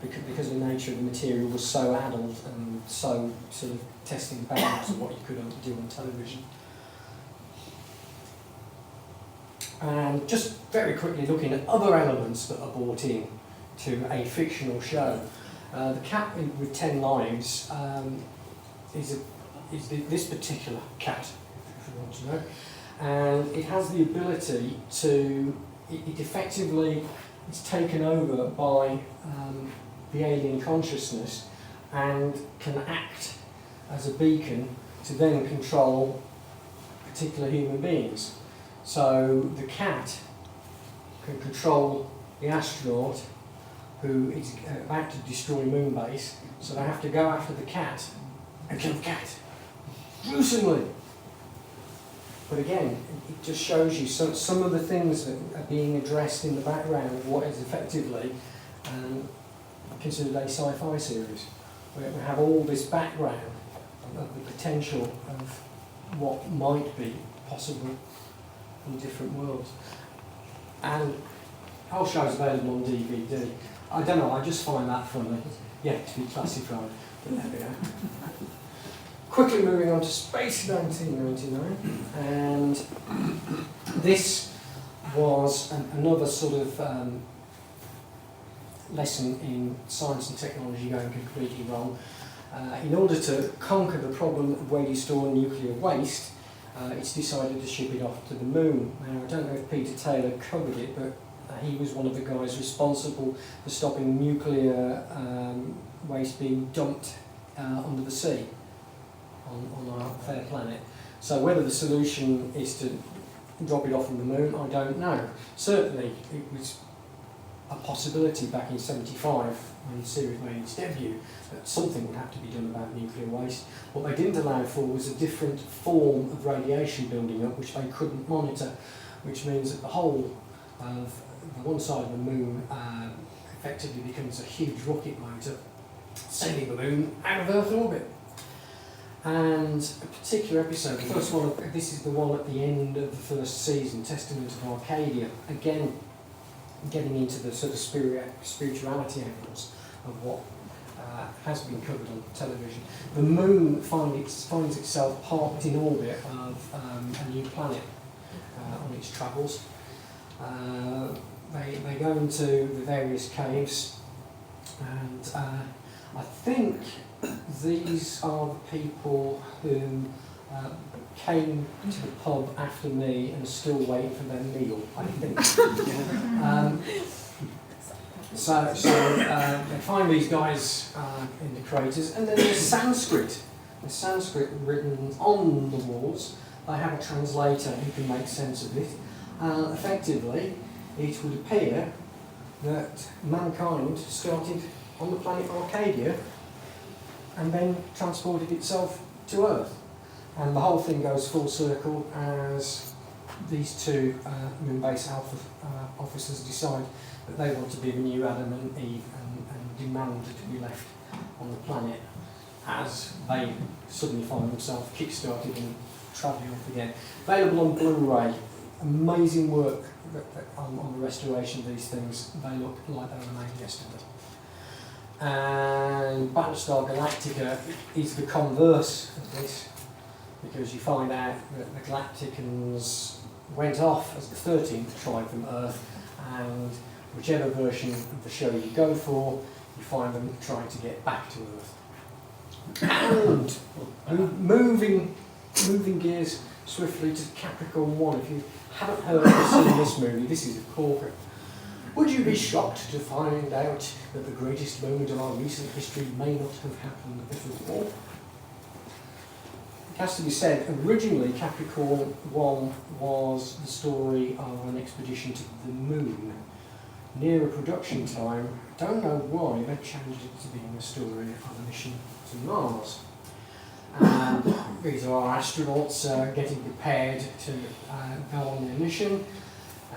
Speaker 4: Because the nature of the material was so adult and so sort of testing the bounds of what you could do on television. And just very quickly looking at other elements that are brought in to a fictional show. The cat with 10 lives is this particular cat, if you want to know. And it has the ability to, it effectively is taken over by the alien consciousness and can act as a beacon to then control particular human beings. So the cat can control the astronaut who is about to destroy Moonbase, so they have to go after the cat and kill the cat. gruesomely. But again, it just shows you some of the things that are being addressed in the background of what is effectively considered a sci-fi series. We have all this background of the potential of what might be possible in different worlds. And the whole show's available on DVD. I don't know, I just find that funny. Yet to be classified. But there we go. Quickly moving on to Space 1999, and this was another sort of lesson in science and technology going completely wrong. In order to conquer the problem of where you store nuclear waste, it's decided to ship it off to the moon. Now, I don't know if Peter Taylor covered it, but he was one of the guys responsible for stopping nuclear waste being dumped under the sea on our fair planet. So whether the solution is to drop it off on the moon, I don't know. Certainly it was a possibility back in '75 when the series made its debut that something would have to be done about nuclear waste. What they didn't allow for was a different form of radiation building up which they couldn't monitor, which means that the whole of the one side of the moon effectively becomes a huge rocket motor sending the moon out of Earth orbit. And a particular episode, the first one, this is the one at the end of the first season, Testament of Arcadia, again getting into the sort of spirituality angles of what has been covered on television. The moon finds itself parked in orbit of a new planet on its travels. They go into the various caves, and I think these are the people who came to the pub after me and still wait for their meal, I think. So they find these guys in the craters, and then there's Sanskrit. There's Sanskrit written on the walls. They have a translator who can make sense of it. Effectively, it would appear that mankind started on the planet Arcadia and then transported itself to Earth. And the whole thing goes full circle as these two moon-base Alpha officers decide that they want to be the new Adam and Eve and demand to be left on the planet as they suddenly find themselves kick-started and travelling off again. Available on Blu-ray. Amazing work on the restoration of these things. They look like they were made yesterday. And Battlestar Galactica is the converse of this, because you find out that the Galacticans went off as the 13th tribe from Earth, and whichever version of the show you go for, you find them trying to get back to Earth. And moving gears swiftly to Capricorn 1. If you haven't heard or seen this movie, this is a corker. Would you be shocked to find out that the greatest moment of our recent history may not have happened before? It has to be said, originally Capricorn 1 was the story of an expedition to the moon. Nearer production time, I don't know why, they changed it to being a story of a mission to Mars. And these are our astronauts getting prepared to go on their mission.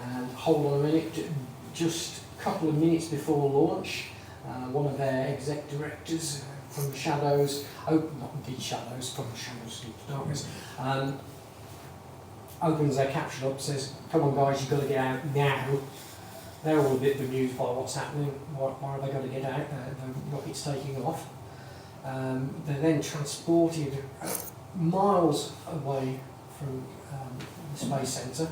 Speaker 4: And hold on a minute, just a couple of minutes before launch, one of their exec directors from the shadows, not indeed shadows, from the shadows into darkness, opens their caption up, says, "Come on guys, you've got to get out now." They're all a bit bemused by what's happening. Why have they got to get out? The rocket's taking off. They're then transported miles away from the space centre.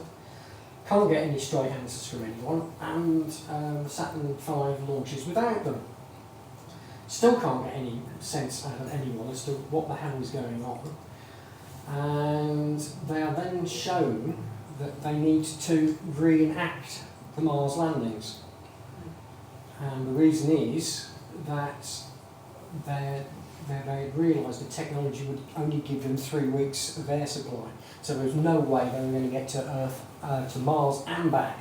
Speaker 4: Can't get any straight answers from anyone, and Saturn V launches without them. Still can't get any sense out of anyone as to what the hell is going on. And they are then shown that they need to reenact the Mars landings. And the reason is that they realised the technology would only give them 3 weeks of air supply. So there was no way they were going to get to Earth, to Mars and back,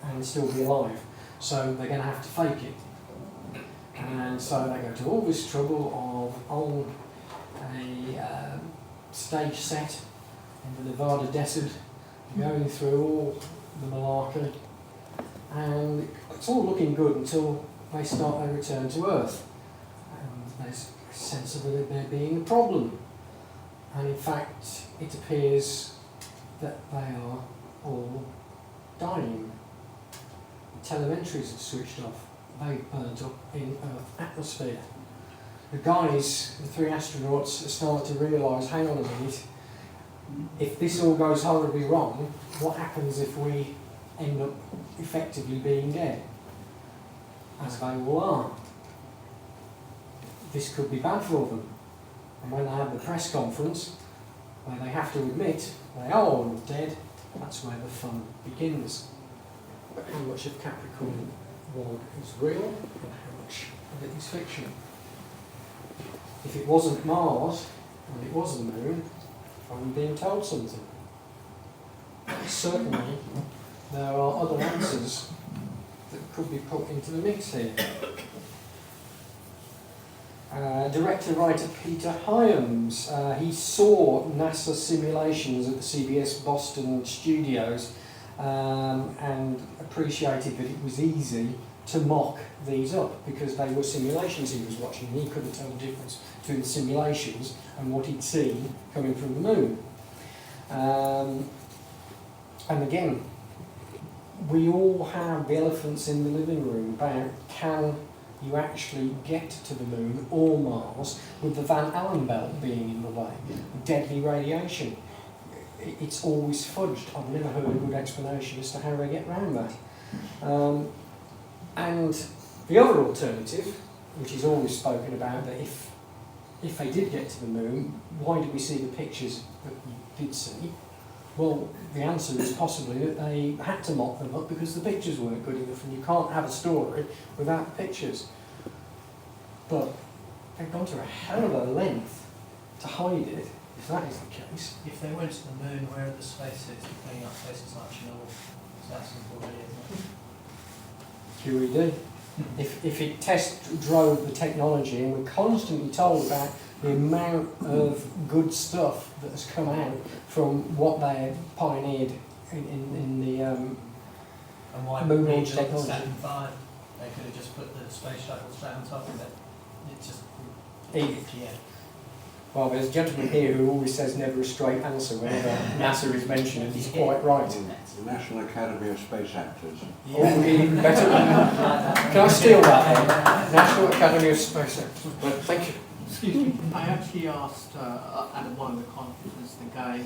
Speaker 4: and still be alive. So they're going to have to fake it. And so they go to all this trouble of on a stage set in the Nevada desert, going through all the malarkey, and it's all looking good until they start their return to Earth. And there's a sense of there being a problem. And in fact, it appears that they are all dying. The telemetries have switched off. They burnt up in Earth atmosphere. The guys, the 3 astronauts, start to realise, hang on a minute, if this all goes horribly wrong, what happens if we end up effectively being dead? As they all are. This could be bad for them. And when they have the press conference, where they have to admit they are all dead, that's where the fun begins. But how much of Capricorn 1 is real, and how much of it is fiction? If it wasn't Mars, and it was the Moon, I'm being told something. Certainly, there are other answers that could be put into the mix here. Director-writer Peter Hyams, he saw NASA simulations at the CBS Boston studios and appreciated that it was easy to mock these up because they were simulations he was watching and he couldn't tell the difference between the simulations and what he'd seen coming from the moon. And again, we all have the elephants in the living room about can you actually get to the moon or Mars with the Van Allen belt being in the way, deadly radiation. It's always fudged. I've never heard a good explanation as to how they get around that. And the other alternative, which is always spoken about, that if they did get to the moon, why did we see the pictures that we did see? Well, the answer is possibly that they had to mock them up because the pictures weren't good enough, and you can't have a story without pictures. But they've gone to a hell of a length to hide it, if that is the case.
Speaker 6: If they went to the moon, where are the spacesuits cleaning up places like Chernobyl? So that's already, isn't it?
Speaker 4: QED. If it test drove the technology, and we're constantly told about the amount of good stuff that has come out from what they pioneered in the
Speaker 6: And why
Speaker 4: moon
Speaker 6: did they
Speaker 4: launch
Speaker 6: build
Speaker 4: technology.
Speaker 6: Saturn V? They could have just put the space shuttle straight on top of it. It just... Yeah.
Speaker 4: Well, there's a gentleman here who always says never a straight answer whenever NASA is mentioned, and he's quite right.
Speaker 7: The National Academy of Space Actors.
Speaker 4: Oh, even better. Can I steal that then? National Academy of Space Actors. Well, thank you.
Speaker 8: Excuse me, I actually asked at one of the conferences, the guy, I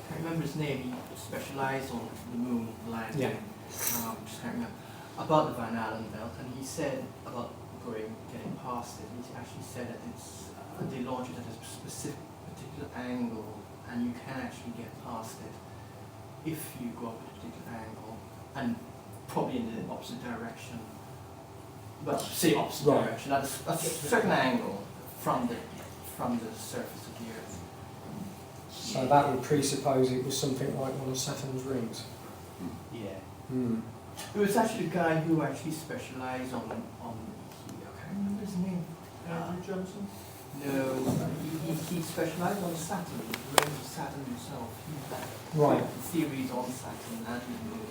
Speaker 8: can't remember his name, he specialised on the moon landing.
Speaker 4: Yeah.
Speaker 8: Just can't remember. About the Van Allen belt, and he said about getting past it, he actually said that it's they launch it at a specific particular angle, and you can actually get past it if you go up at a particular angle, and probably in the opposite direction. But say opposite direction, at a certain angle from the surface of the Earth.
Speaker 4: So that would presuppose it was something like one of Saturn's rings.
Speaker 8: Yeah.
Speaker 4: Hmm.
Speaker 8: It was actually a guy who actually specialised on I can't remember his name.
Speaker 6: Andrew Johnson?
Speaker 8: No, he specialised on Saturn, the rings of Saturn himself. He
Speaker 4: Right.
Speaker 8: had theories on Saturn and the moon.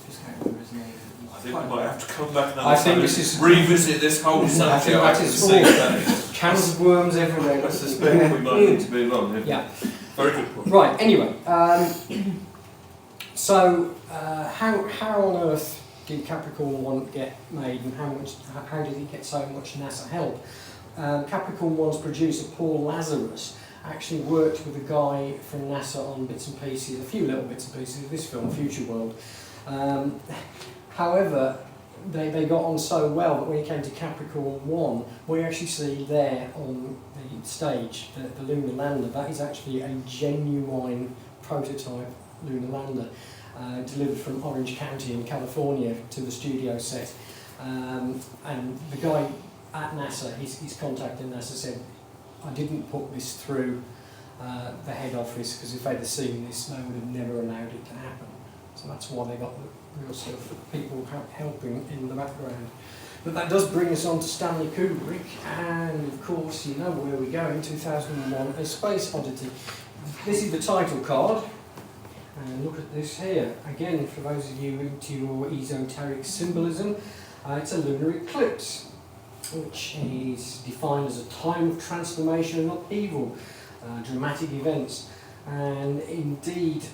Speaker 8: Just can't remember his name.
Speaker 3: I think we might have to come back another
Speaker 4: I think
Speaker 3: time
Speaker 4: this is-
Speaker 3: and revisit this whole
Speaker 4: I
Speaker 3: subject.
Speaker 4: think that
Speaker 3: can
Speaker 4: is
Speaker 3: see
Speaker 4: all.
Speaker 3: that.
Speaker 4: Cans of worms everywhere.
Speaker 3: I suspect we might need to move on.
Speaker 4: Yeah.
Speaker 3: Very good point.
Speaker 4: Right, anyway. So, how on earth did Capricorn 1 get made, and how did it get so much NASA help? Capricorn 1's producer, Paul Lazarus, actually worked with a guy from NASA on bits and pieces, a few little bits and pieces of this film, Future World. However, they got on so well that when it came to Capricorn 1, we actually see there on the stage, the lunar lander, that is actually a genuine prototype lunar lander, delivered from Orange County in California to the studio set. And the guy at NASA, he's contacted NASA, said, I didn't put this through the head office because if they'd have seen this, they would have never allowed it to happen. So that's why they got the real sort of people helping in the background. But that does bring us on to Stanley Kubrick, and of course you know where we're going, 2001, A Space Oddity. this is the title card. And look at this here. Again, for those of you into your esoteric symbolism, it's a lunar eclipse, which is defined as a time of transformation and upheaval, dramatic events. And indeed,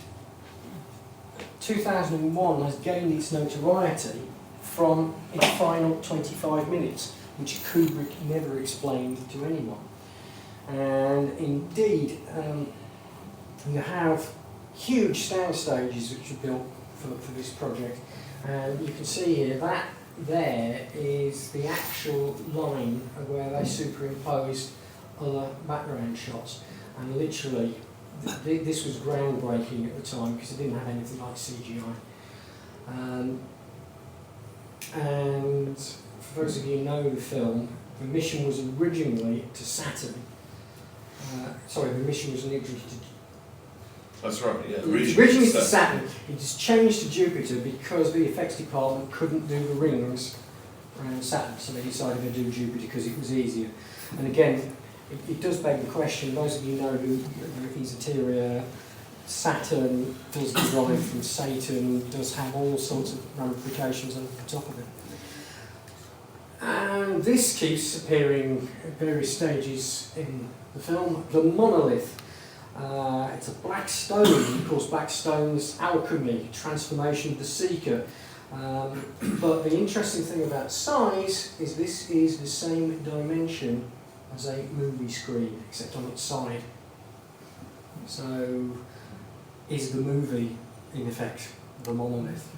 Speaker 4: 2001 has gained its notoriety from its final 25 minutes, which Kubrick never explained to anyone. And indeed, you have huge sound stages which are built for this project, and you can see here that there is the actual line of where they superimposed other background shots, and literally this was groundbreaking at the time because it didn't have anything like CGI. And for those of you who know the film, the mission was originally to Saturn. The mission was originally to
Speaker 3: That's right, yeah.
Speaker 4: originally to Saturn. It was changed to Jupiter because the effects department couldn't do the rings around Saturn, so they decided to do Jupiter because it was easier. And again, it does beg the question, those of you know who esoteria, Saturn does derive from Satan, does have all sorts of ramifications on the top of it. And this keeps appearing at various stages in the film. The monolith. It's a black stone. Of course, black stone's alchemy, transformation of the seeker. But the interesting thing about size is this is the same dimension as a movie screen, except on its side. So, is the movie, in effect, the monolith?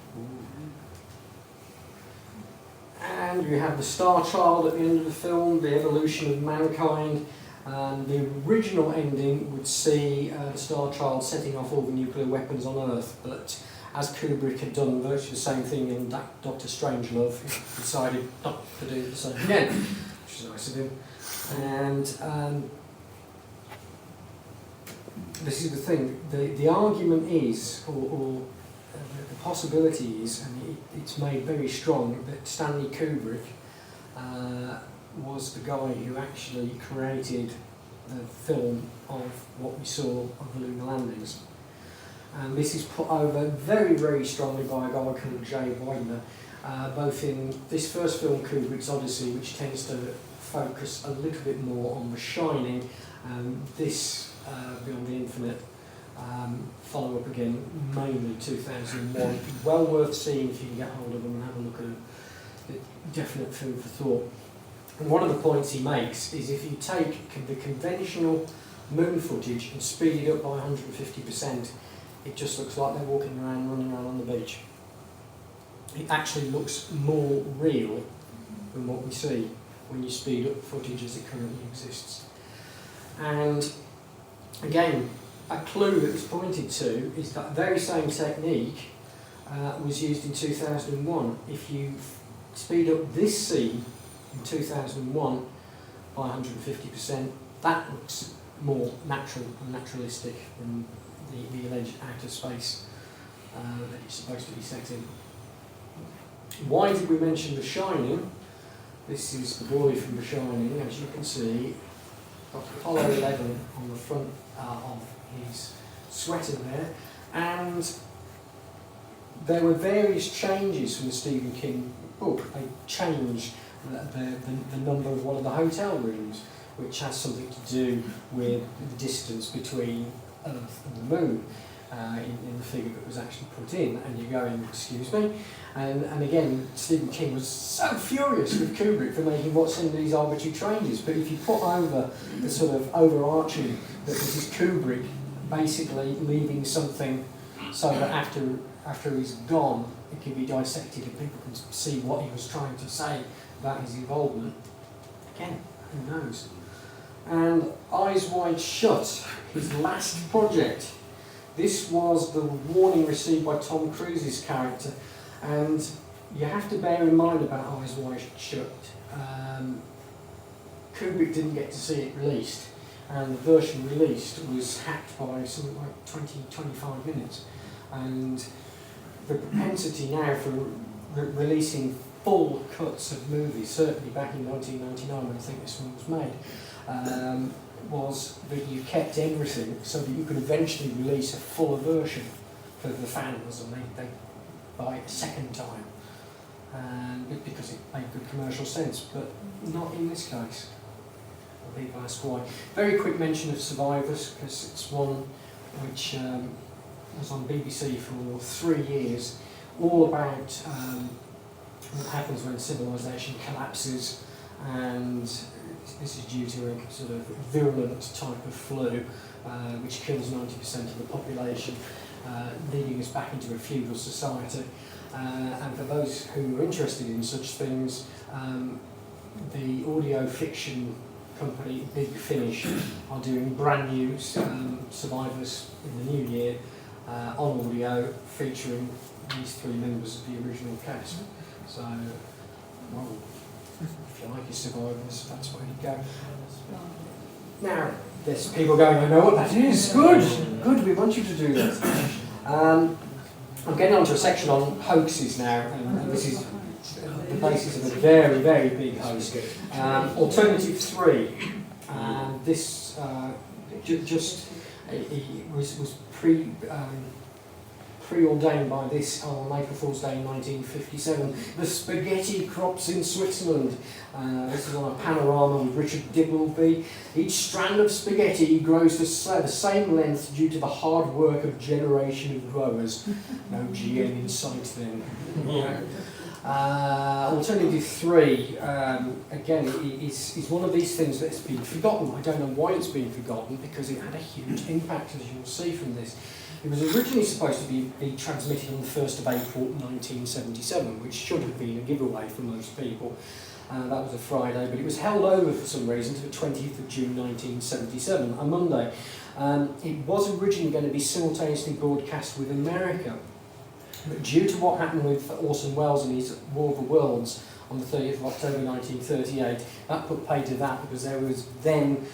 Speaker 4: And we have the Star Child at the end of the film, the evolution of mankind. The original ending would see the Star Child setting off all the nuclear weapons on Earth, but as Kubrick had done virtually the same thing in Doctor Strangelove, he decided not to do the same again, which is nice of him. And this is the thing, the argument is, or the possibility is, and it's made very strong, that Stanley Kubrick was the guy who actually created the film of what we saw of the lunar landings. And this is put over very, very strongly by a guy called Jay Weidner, both in this first film, Kubrick's Odyssey, which tends to focus a little bit more on The Shining, this Beyond the Infinite, follow up again, mainly 2001. Well worth seeing if you can get hold of them and have a look at it. Definite food for thought. And one of the points he makes is if you take the conventional moon footage and speed it up by 150%, it just looks like they're walking around, running around on the beach. It actually looks more real than what we see when you speed up footage as it currently exists. And again, a clue that is pointed to is that very same technique was used in 2001. If you speed up this scene in 2001 by 150%, that looks more natural and naturalistic than the alleged outer space that it's supposed to be set in. Why did we mention The Shining? This is the boy from The Shining, as you can see, got Apollo 11 on the front of his sweater there, and there were various changes from the Stephen King book. They changed the number of one of the hotel rooms, which has something to do with the distance between Earth and the Moon in the figure that was actually put in. And you're going, excuse me? And again, Stephen King was so furious with Kubrick for making what's in these arbitrary changes. But if you put over the sort of overarching that this is Kubrick basically leaving something so that after he's gone, it can be dissected and people can see what he was trying to say about his involvement. Again, who knows? And Eyes Wide Shut, his last project. This was the warning received by Tom Cruise's character, and you have to bear in mind about Eyes Wide Shut. Kubrick didn't get to see it released, and the version released was hacked by something like 20-25 minutes. And the propensity now for releasing full cuts of movies, certainly back in 1999 when I think this one was made, was that you kept everything so that you could eventually release a fuller version for the fans, and they buy it a second time, and because it made good commercial sense, but not in this case. People ask why. Very quick mention of Survivors, because it's one which was on BBC for 3 years, all about what happens when civilization collapses, and this is due to a sort of virulent type of flu which kills 90% of the population, leading us back into a feudal society. And for those who are interested in such things, the audio fiction company Big Finish are doing brand new Survivors in the new year on audio, featuring these 3 members of the original cast. So, well, if you like your Survivors, that's where you go. Now, there's people going, I know what that is. Good, we want you to do that. I'm getting onto a section on hoaxes now, and this is the basis of a very, very big hoax. Alternative 3, this was preordained by this on April Fool's Day in 1957. The spaghetti crops in Switzerland. This is on a panorama with Richard Dibbleby. Each strand of spaghetti grows to the same length due to the hard work of generation of growers. No GM in sight then. Alternative 3, again, is one of these things that's been forgotten. I don't know why it's been forgotten, because it had a huge impact, as you'll see from this. It was originally supposed to be transmitted on the 1st of April 1977, which should have been a giveaway for most people. That was a Friday, but it was held over for some reason to the 20th of June 1977, a Monday. It was originally going to be simultaneously broadcast with America, but due to what happened with Orson Welles and his War of the Worlds on the 30th of October 1938, that put pay to that, because there was then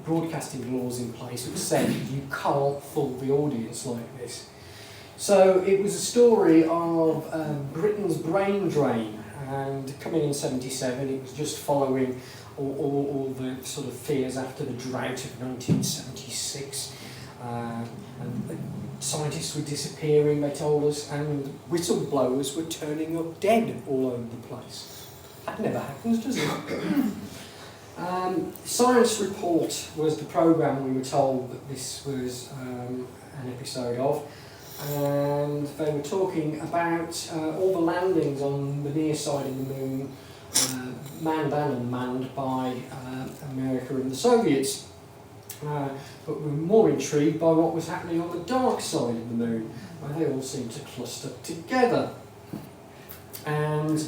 Speaker 4: broadcasting laws in place which said you can't fool the audience like this. So it was a story of Britain's brain drain, and coming in 77, it was just following all the sort of fears after the drought of 1976. And scientists were disappearing, they told us, and whistleblowers were turning up dead all over the place. That never happens, does it? Science Report was the programme we were told that this was an episode of, and they were talking about all the landings on the near side of the moon, manned and unmanned by America and the Soviets. But we were more intrigued by what was happening on the dark side of the moon, where they all seemed to cluster together. And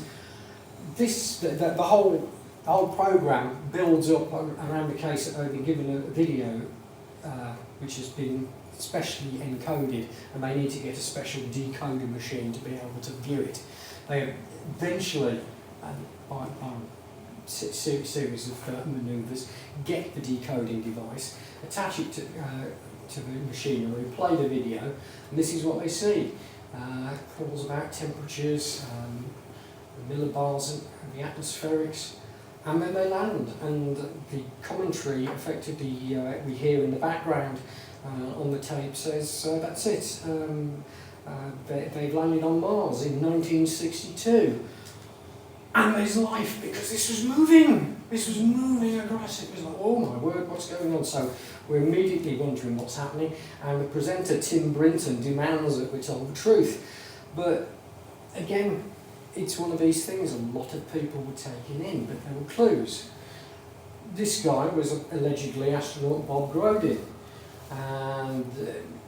Speaker 4: this, the whole programme builds up around the case that they've been given a video which has been specially encoded, and they need to get a special decoder machine to be able to view it. They eventually, by a series of manoeuvres, get the decoding device, attach it to the machinery, play the video, and this is what they see. Calls about temperatures, the millibars and the atmospherics, and then they land, and the commentary effectively we hear in the background on the tape says that's it. They've landed on Mars in 1962. And there's life, because this was moving. This was moving across. It was like, oh my word, what's going on? So we're immediately wondering what's happening, and the presenter, Tim Brinton, demands that we tell the truth. But again, it's one of these things a lot of people were taking in, but there were clues. This guy was allegedly astronaut Bob Grodin, and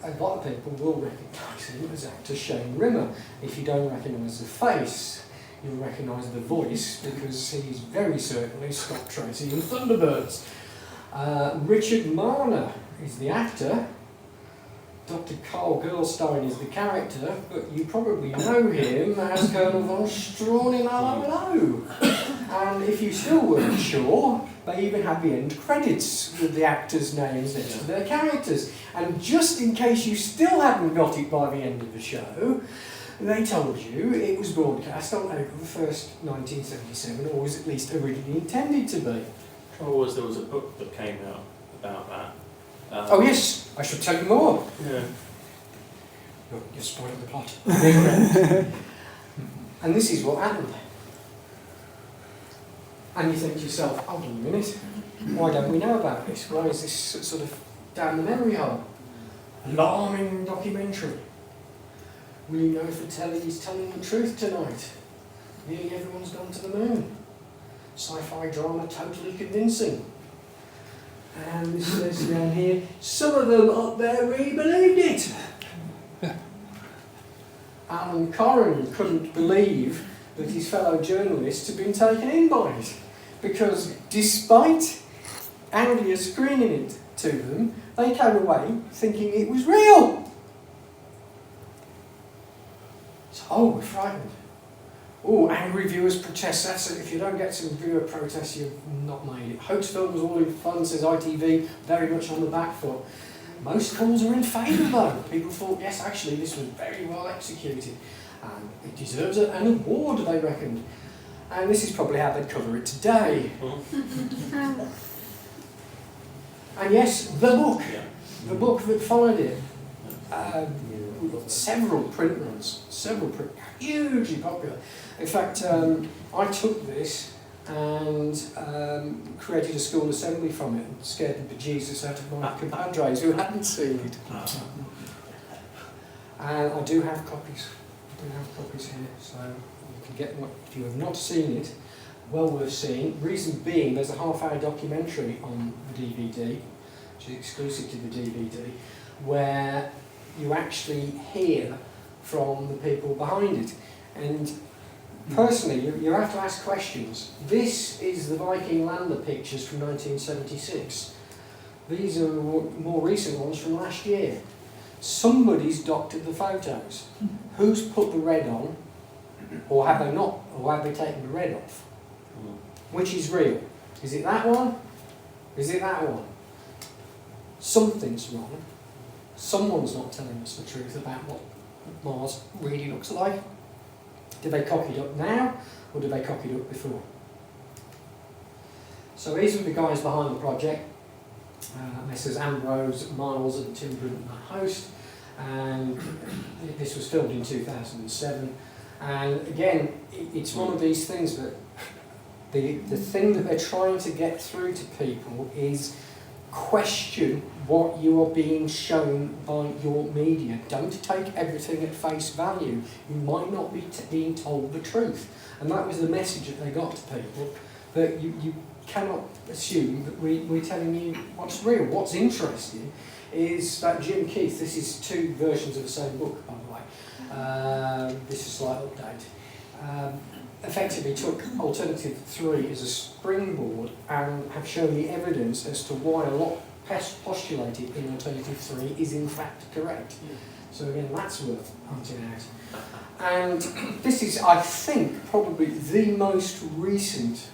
Speaker 4: a lot of people will recognise him as actor Shane Rimmer. If you don't recognise the face, you'll recognise the voice, because he's very certainly Scott Tracy in Thunderbirds. Richard Marner is the actor. Dr. Carl Gerlstein is the character, but you probably know him as Colonel von Strawn in Hello. And if you still weren't sure, they even have the end credits with the actors' names next to their characters. And just in case you still hadn't got it by the end of the show, they told you it was broadcast on April 1st, 1977, or was at least originally intended to be.
Speaker 3: was there was a book that came out about that.
Speaker 4: Oh yes, I should tell you more.
Speaker 3: Yeah.
Speaker 4: You're spoiling the plot. And this is what happened. And you think to yourself, hold on a minute, why don't we know about this? Why is this sort of down the memory hole? Alarming documentary. Will you know if the telly is telling the truth tonight? Nearly everyone's gone to the moon. Sci-fi drama totally convincing. And this says down here, some of them up there really believed it. Alan Corrin couldn't believe that his fellow journalists had been taken in by it, because despite Anglia screening it to them, they came away thinking it was real. So, oh, we're frightened. Oh, angry viewers protest. That's it. If you don't get some viewer protests, you've not made it. Hoax film was all in fun, says ITV, very much on the back foot. Most calls are in favour though. People thought, yes, actually, this was very well executed. And it deserves an award, they reckoned. And this is probably how they'd cover it today. And yes, the book that followed it. Several print runs, hugely popular. In fact, I took this and created a school assembly from it and scared the bejesus out of my compadres who hadn't seen it. And I do have copies. Here, so you can get one if you have not seen it. Well worth seeing. Reason being, there's a half-hour documentary on the DVD, which is exclusive to the DVD, where you actually hear from the people behind it. And personally, you have to ask questions. This is the Viking lander pictures from 1976. These are more recent ones from last year. Somebody's doctored the photos. Who's put the red on, or have they not, or have they taken the red off? Which is real? Is it that one? Is it that one? Something's wrong. Someone's not telling us the truth about what Mars really looks like. Did they cock it up now, or did they cock it up before? So these are the guys behind the project. Messrs. Ambrose, Miles and Tim Bruton, the host. And this was filmed in 2007. And again, it's one of these things that the thing that they're trying to get through to people is question what you are being shown by your media. Don't take everything at face value. You might not be being told the truth. And that was the message that they got to people, that you cannot assume that we're telling you what's real. What's interesting is that Jim Keith, this is two versions of the same book, by the way. This is a slight update. Effectively took Alternative 3 as a springboard and have shown the evidence as to why a lot postulated in Alternative 3 is in fact correct. So again, that's worth pointing out. And this is, I think, probably the most recent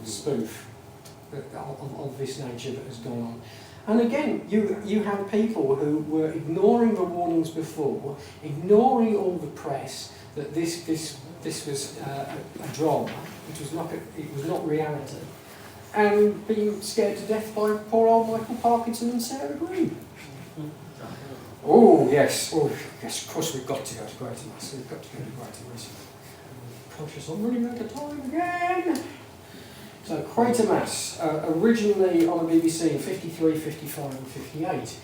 Speaker 4: spoof of this nature that has gone on. And again, you have people who were ignoring the warnings before, ignoring all the press that this was a drama, which was not it was not reality, and being scared to death by poor old Michael Parkinson and Sarah Green. Oh yes, of course we've got to go to Greater Mass. We've got to go to Greater Mass. Conscious, I'm running out of time again. So Quatermass, originally on the BBC in 53, 55 and 58,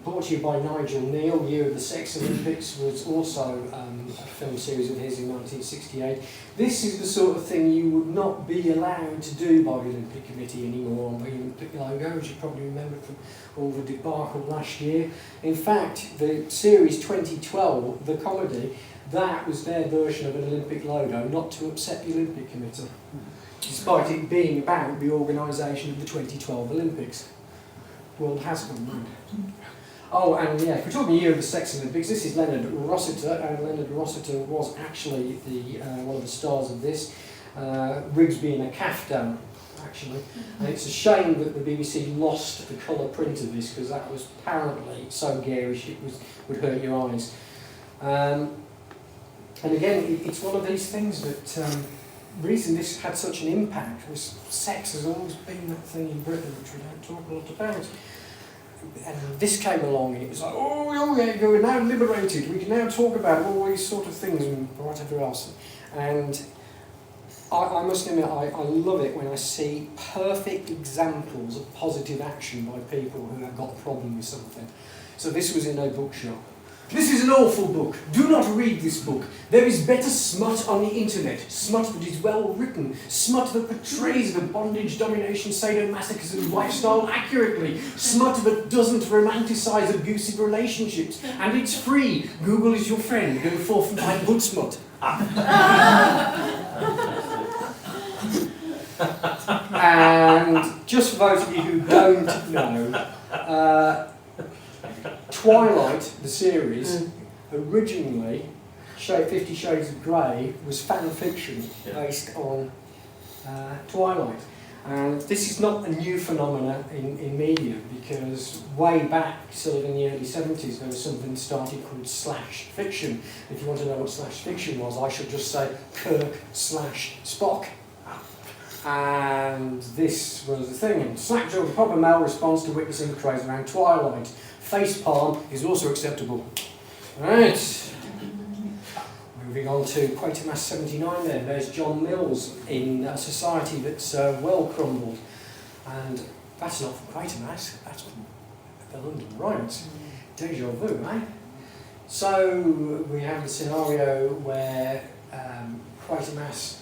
Speaker 4: brought to you by Nigel Neal. Year of the Sex Olympics was also a film series of his in 1968. This is the sort of thing you would not be allowed to do by the Olympic Committee anymore on the Olympic logo, as you probably remember from all the debacle last year. In fact, the series 2012, the comedy, that was their version of an Olympic logo, not to upset the Olympic Committee, despite it being about the organisation of the 2012 Olympics. World has gone mad. Oh, and yeah, if we're talking Year of the Sex Olympics, this is Leonard Rossiter, and Leonard Rossiter was actually one of the stars of this. Rigsby in a caftan, actually. And it's a shame that the BBC lost the colour print of this, because that was apparently so garish it would hurt your eyes. And again, it's one of these things that reason this had such an impact was sex has always been that thing in Britain which we don't talk a lot about. And this came along and it was like, oh yeah, we're now liberated, we can now talk about all these sort of things and whatever else. And I must admit, I love it when I see perfect examples of positive action by people who have got a problem with something. So this was in a bookshop. This is an awful book. Do not read this book. There is better smut on the internet. Smut that is well written. Smut that portrays the bondage, domination, sadomasochism lifestyle accurately. Smut that doesn't romanticize abusive relationships. And it's free. Google is your friend. Go forth and find good smut. And just for those of you who don't know, Twilight, the series, originally, 50 Shades of Grey, was fan fiction based on Twilight. And this is not a new phenomenon in media, because way back, sort of in the early 70s, there was something started called slash fiction. If you want to know what slash fiction was, I should just say Kirk / Spock. And this was the thing. And Slackjaw, the proper male response to witnessing the craze around Twilight. Facepalm is also acceptable. Right. Moving on to Quatermass 79 then. There's John Mills in a society that's well crumbled. And that's not from Quatermass, that's from the London riots. Deja vu, eh? So we have the scenario where Quatermass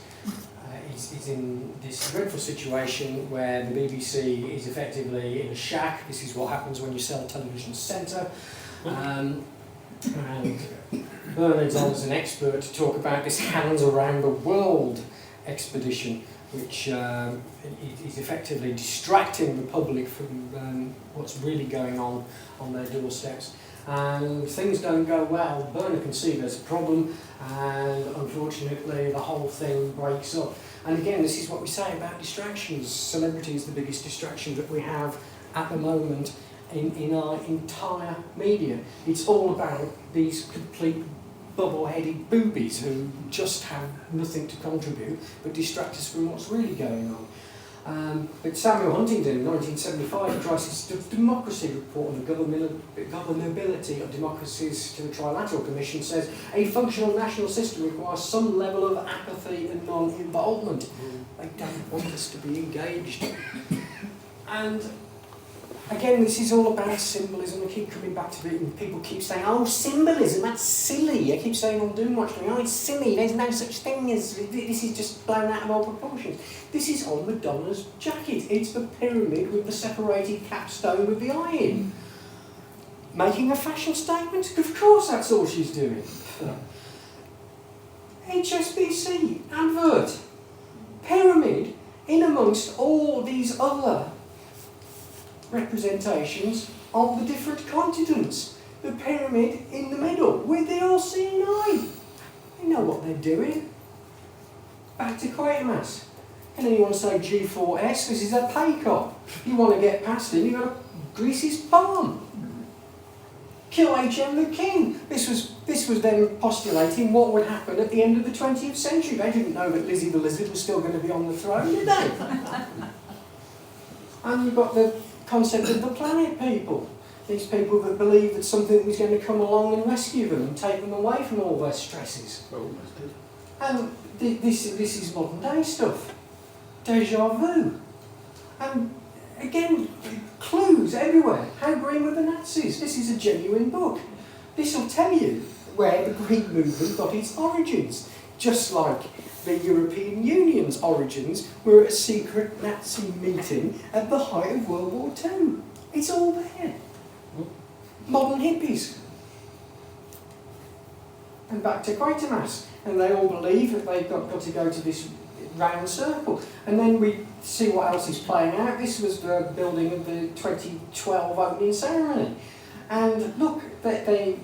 Speaker 4: is in this dreadful situation where the BBC is effectively in a shack. This is what happens when you sell a television centre. And Bernard's on as an expert to talk about this Hands Around the World expedition, which is effectively distracting the public from what's really going on their doorsteps. And things don't go well. Bernard can see there's a problem, and unfortunately the whole thing breaks up. And again, this is what we say about distractions. Celebrity is the biggest distraction that we have at the moment in our entire media. It's all about these complete bubble-headed boobies who just have nothing to contribute but distract us from what's really going on. But Samuel Huntington in 1975, Crisis of Democracy report on the governability of democracies to the Trilateral Commission, says a functional national system requires some level of apathy and non-involvement. They don't want us to be engaged. And again, this is all about symbolism. I keep coming back to it, and people keep saying, oh, symbolism, that's silly. I keep saying on Doomwatch, oh, it's silly, there's no such thing as, this is just blown out of all proportions. This is on Madonna's jacket. It's the pyramid with the separated capstone with the eye in. Making a fashion statement? Of course that's all she's doing. HSBC, advert, pyramid, in amongst all these other representations of the different continents. The pyramid in the middle, with the all-seeing eye. They know what they're doing. Back to Quatermass. And then you want to say G4S, this is a pay cop. You want to get past him, you've got to grease his palm. Kill HM the King. This was them postulating what would happen at the end of the 20th century. They didn't know that Lizzie the Lizard was still going to be on the throne, did they? And you've got the concept of the planet people. These people that believe that something was going to come along and rescue them and take them away from all their stresses. And this is modern day stuff. Deja vu. And again, clues everywhere. How green were the Nazis? This is a genuine book. This will tell you where the Green Movement got its origins. Just like the European Union's origins were a secret Nazi meeting at the height of World War II. It's all there. Modern hippies. And back to Quatermass. And they all believe that they've got to go to this round circle. And then we see what else is playing out. This was the building of the 2012 opening ceremony. And look, they've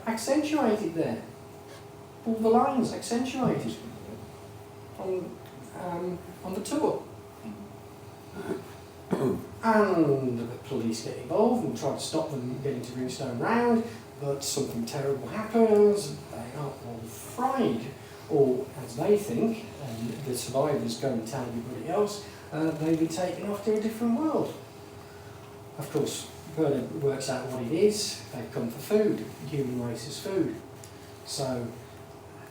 Speaker 4: accentuated there. All the lines accentuated on the tour. And the police get involved and try to stop them getting to Ringstone Round, but something terrible happens. They are all fried. or as they think, and the survivors go and tell everybody else, they've been taken off to a different world. Of course, Bernard works out what it is. They've come for food. The human race is food. So,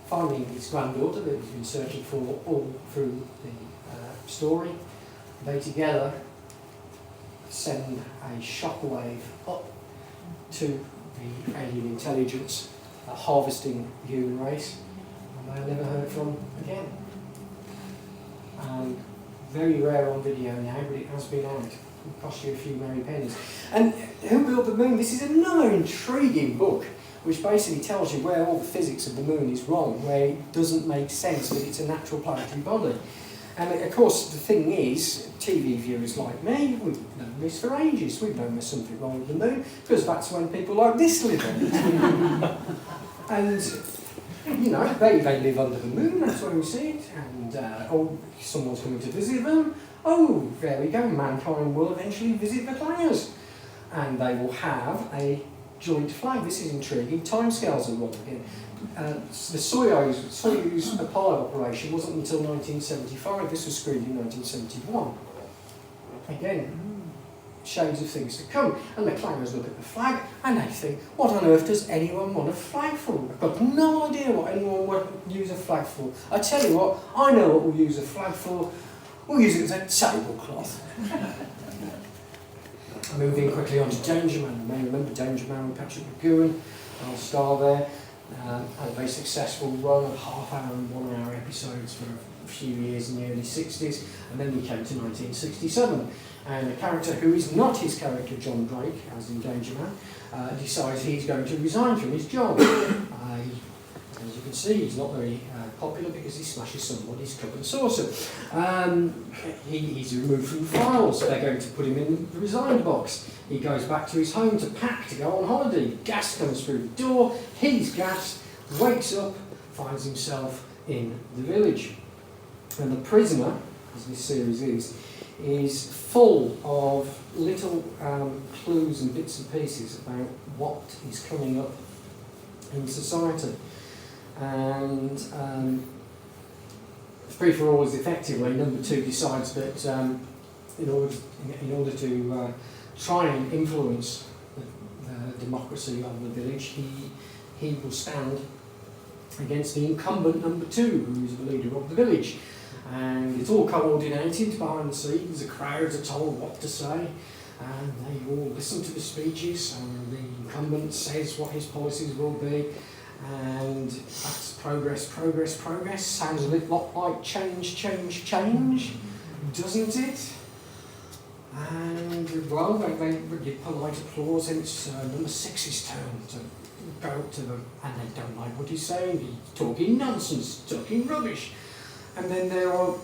Speaker 4: finding his granddaughter that he's been searching for all through the story, they together send a shockwave up to the alien intelligence harvesting the human race, and they're never heard from again. And very rare on video now, but it has been out. It'll cost you a few merry pennies. And Who Built the Moon? This is another intriguing book, which basically tells you where all the physics of the moon is wrong, where it doesn't make sense that it's a natural planetary body. And of course, the thing is, TV viewers like me, we've known this for ages. We've known there's something wrong with the moon, because that's when people like this live on it. And, you know, they live under the moon, that's where we see it. And, oh, someone's coming to visit them. Oh, there we go, mankind will eventually visit the players. And they will have a joint flag. This is intriguing. Timescales are wrong again. The Soyuz Apollo operation wasn't until 1975. This was screened in 1971. Again, shades of things to come. And the clangers look at the flag and they think, what on earth does anyone want a flag for? I've got no idea what anyone would use a flag for. I tell you what, I know what we'll use a flag for. We'll use it as a tablecloth. Moving quickly on to Danger Man. You may remember Danger Man with Patrick McGowan. I'll star there. Had a very successful run of half-hour and 1 hour episodes for a few years in the early 60s, and then we came to 1967. And a character who is not his character, John Drake, as in Danger Man, decides he's going to resign from his job. As you can see, he's not very popular because he smashes somebody's cup and saucer. He's removed from the files, so they're going to put him in the resigned box. He goes back to his home to pack to go on holiday. Gas comes through the door, he's gassed, wakes up, finds himself in the village. And the prisoner, as this series is full of little clues and bits and pieces about what is coming up in society. And Free for All is effectively number 2 decides that in order to try and influence the democracy of the village, he will stand against the incumbent number 2, who is the leader of the village. And it's all coordinated behind the scenes. The crowds are told what to say, and they all listen to the speeches, and the incumbent says what his policies will be. And that's progress. Sounds a lot like change, doesn't it? And, well, they give polite applause, and it's number 6's turn to go up to them, and they don't like what he's saying. He's talking nonsense, talking rubbish. And then there are,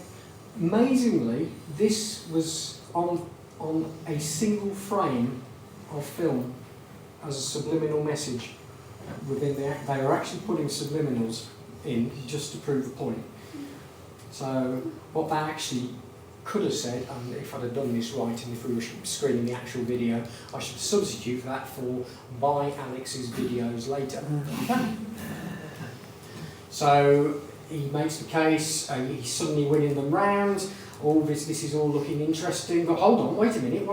Speaker 4: amazingly, this was on a single frame of film as a subliminal message. Within the act, they were actually putting subliminals in just to prove a point. So what they actually could have said, and if I'd have done this right, and if we were screening the actual video, I should substitute that for buy Alex's videos later. So he makes the case, he's suddenly winning them round. All this is all looking interesting, but hold on, wait a minute,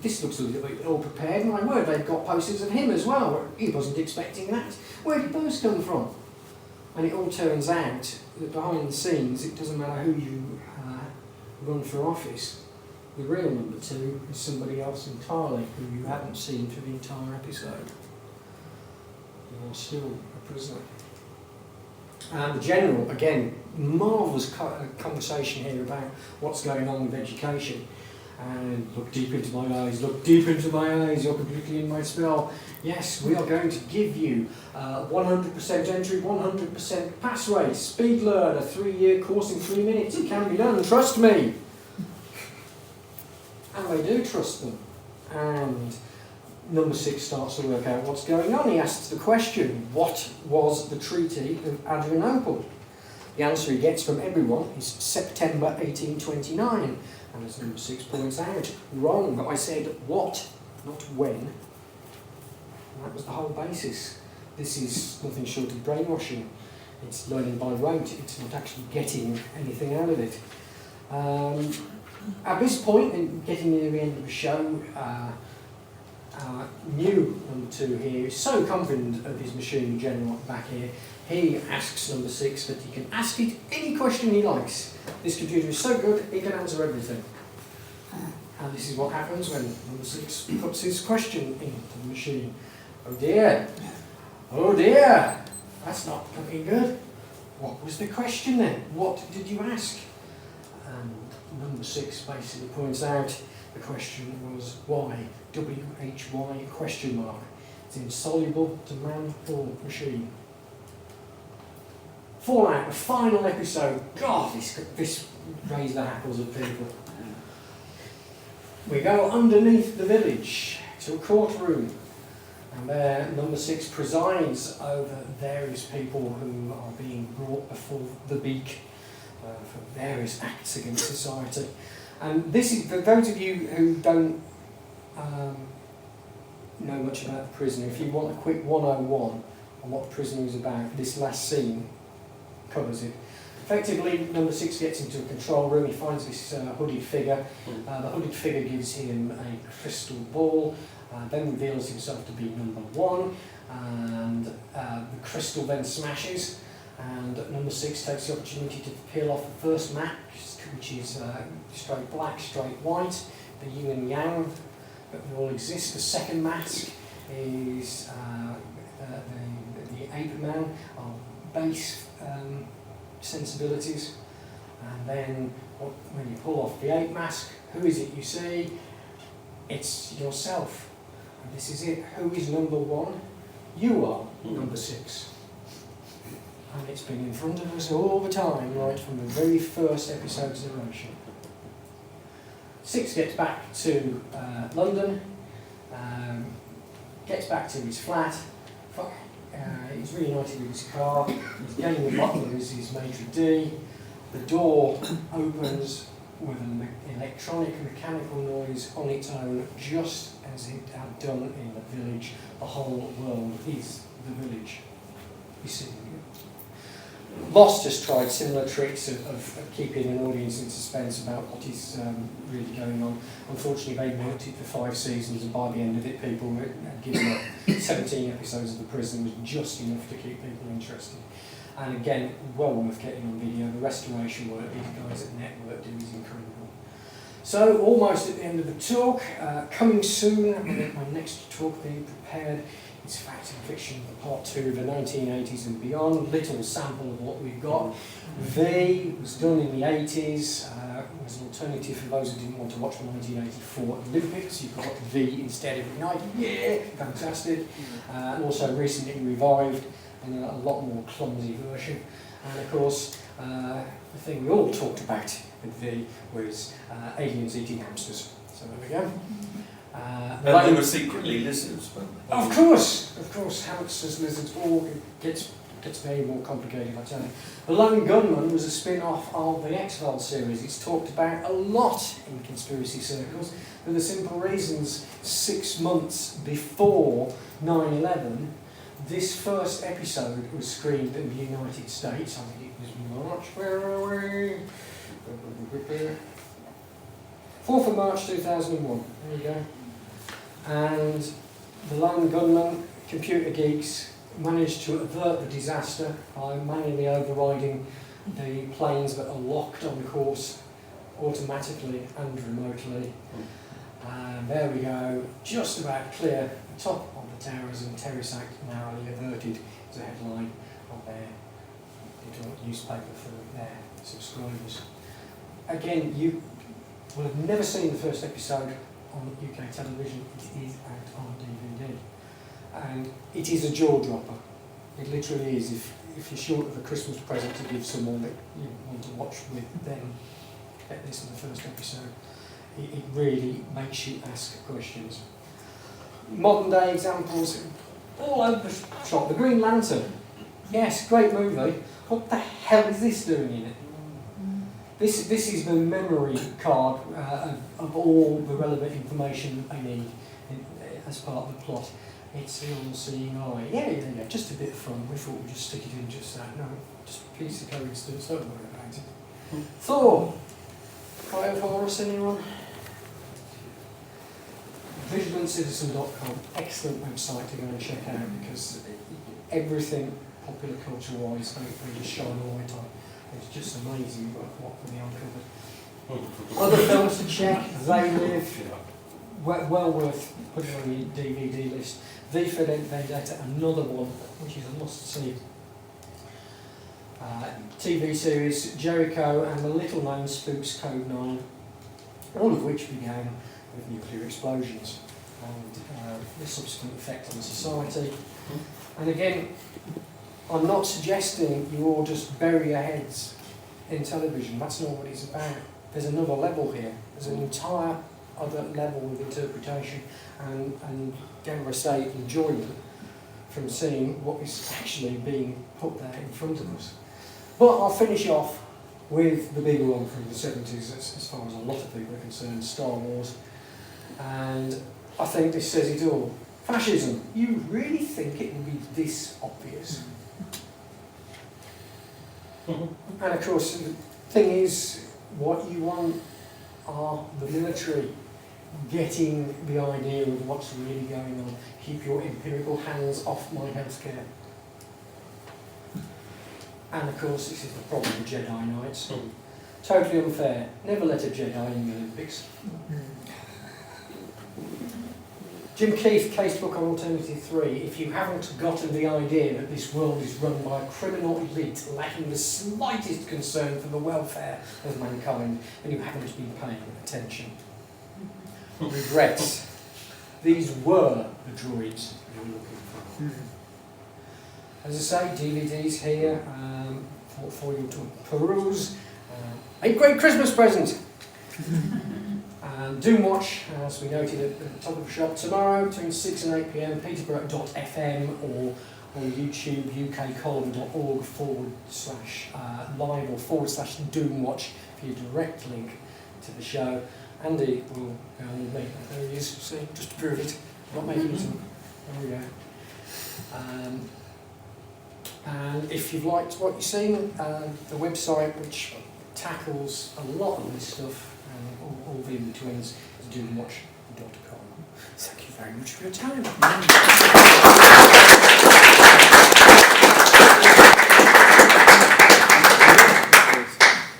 Speaker 4: this looks a little bit all prepared. My word, they've got posters of him as well. He wasn't expecting that. Where did those come from? And it all turns out that behind the scenes, it doesn't matter who you run for office. The real number 2 is somebody else entirely who you haven't seen for the entire episode. You're still a prisoner. The General, again, marvellous conversation here about what's going on with education. And look deep into my eyes, you're completely in my spell. Yes, we are going to give you 100% entry, 100% pass rate, speed learn, a 3-year course in 3 minutes. It can be done, trust me. And they do trust them. And number 6 starts to work out what's going on. He asks the question, what was the Treaty of Adrianople? The answer he gets from everyone is September 1829. And as number 6 points out, wrong, but I said what, not when. And that was the whole basis. This is nothing short of brainwashing. It's learning by rote, it's not actually getting anything out of it. At this point, in getting near the end of the show, our new number 2 here is so confident of his machine general back here, he asks number 6 that he can ask it any question he likes. This computer is so good, it can answer everything. And this is what happens when number 6 puts his question into the machine. Oh dear, oh dear, that's not looking good. What was the question then? What did you ask? And number 6 basically points out the question was why, W-H-Y question mark. It's insoluble to man or machine. Fallout, the final episode. God, this raised the hackles of people. We go underneath the village to a courtroom, and there number 6 presides over various people who are being brought before the beak for various acts against society. And this is, for those of you who don't know much about the prisoner, if you want a quick 101 on what the prisoner is about, this last scene covers it. Effectively, number 6 gets into a control room, he finds this hooded figure. The hooded figure gives him a crystal ball, then reveals himself to be number 1, and the crystal then smashes, and number 6 takes the opportunity to peel off the first mask, which is straight black, straight white, the yin and yang that all exist. The second mask is the ape man of base sensibilities, and then when you pull off the ape mask, who is it you see? It's yourself. And this is it. Who is number 1? You are number 6. And it's been in front of us all the time, right from the very first episode's narration. 6 gets back to London, gets back to his flat. He's reunited with his car. He's getting the butler as his maitre d'. The door opens with an electronic mechanical noise on its own, just as it had done in the village. The whole world is the village. You see. Lost has tried similar tricks of keeping an audience in suspense about what is really going on. Unfortunately, they milked it for 5 seasons, and by the end of it, people had given up. 17 episodes of The Prison was just enough to keep people interested. And again, well worth getting on video. The restoration work these guys at Network do is incredible. So, almost at the end of the talk, coming soon, my next talk being prepared. It's fact and fiction, part 2 of the 1980s and beyond. Little sample of what we've got. V was done in the 80s. Was an alternative for those who didn't want to watch the 1984 Olympics. You've got V instead of Ignite. Yeah, fantastic. And also recently revived in a lot more clumsy version. And of course, the thing we all talked about with V was aliens eating hamsters. So there we go.
Speaker 3: And they were secretly lizards, weren't they?
Speaker 4: Of course, hamsters, lizards, all gets very more complicated, I tell you. The Lone Gunman was a spin-off of the X-Files series. It's talked about a lot in conspiracy circles for the simple reasons 6 months before 9/11, this first episode was screened in the United States. I think it was March, where are we? 4th of March 2001, there you go. And the Lone Gunman, computer geeks, managed to avert the disaster by manually overriding the planes that are locked on course automatically and remotely. And there we go, just about clear the top of the towers, and Terrorist Act narrowly averted is a headline of their little newspaper for their subscribers. Again, you will have never seen the first episode on UK television. It is out on DVD, and it is a jaw dropper. It literally is. If you're short of a Christmas present to give someone that you want to watch with them, get this in the first episode. It really makes you ask questions. Modern day examples all over the shop. The Green Lantern, yes, great movie. What the hell is this doing in it? This is the memory card of all the relevant information I need as part of the plot. It's the all-seeing eye. Yeah, just a bit of fun. We thought we'd just stick it in just that. No, just a piece of coincidence, don't worry about it. Thor! Fire for us, anyone? VigilantCitizen.com, excellent website to go and check out because everything popular culture-wise, they just shine a light on. It's just amazing what can be uncovered. Other films to check, They Live, well worth putting on your DVD list. V for Vendetta, another one, which is a must-see. TV series, Jericho and the little-known Spooks Code 9, all of which began with nuclear explosions and the subsequent effect on society. And again, I'm not suggesting you all just bury your heads in television. That's not what it's about. There's another level here. There's an entire other level of interpretation and dare I say, enjoyment from seeing what is actually being put there in front of us. But I'll finish off with the big one from the 70s, as far as a lot of people are concerned, Star Wars. And I think this says it all. Fascism. You really think it would be this obvious? And of course, the thing is, what you want are the military getting the idea of what's really going on. Keep your empirical hands off my healthcare. And of course, this is the problem with Jedi Knights. Totally unfair. Never let a Jedi in the Olympics. Jim Keith, Casebook on Alternative 3. If you haven't gotten the idea that this world is run by a criminal elite lacking the slightest concern for the welfare of mankind, then you haven't been paying attention. Regrets. These were the droids you were looking for. As I say, DVDs here for you to peruse. A great Christmas present! Doomwatch, as we noted at the top of the shop, tomorrow between 6 and 8 p.m, peterborough.fm or on YouTube, ukcolumn.org/live or /Doomwatch for your direct link to the show. Andy will go on with me. There he is, see, just to prove it. Not making it up. There we go. And if you've liked what you've seen, the website which tackles a lot of this stuff and all the in-betweens is doomwatch.com. Thank you very much for your time.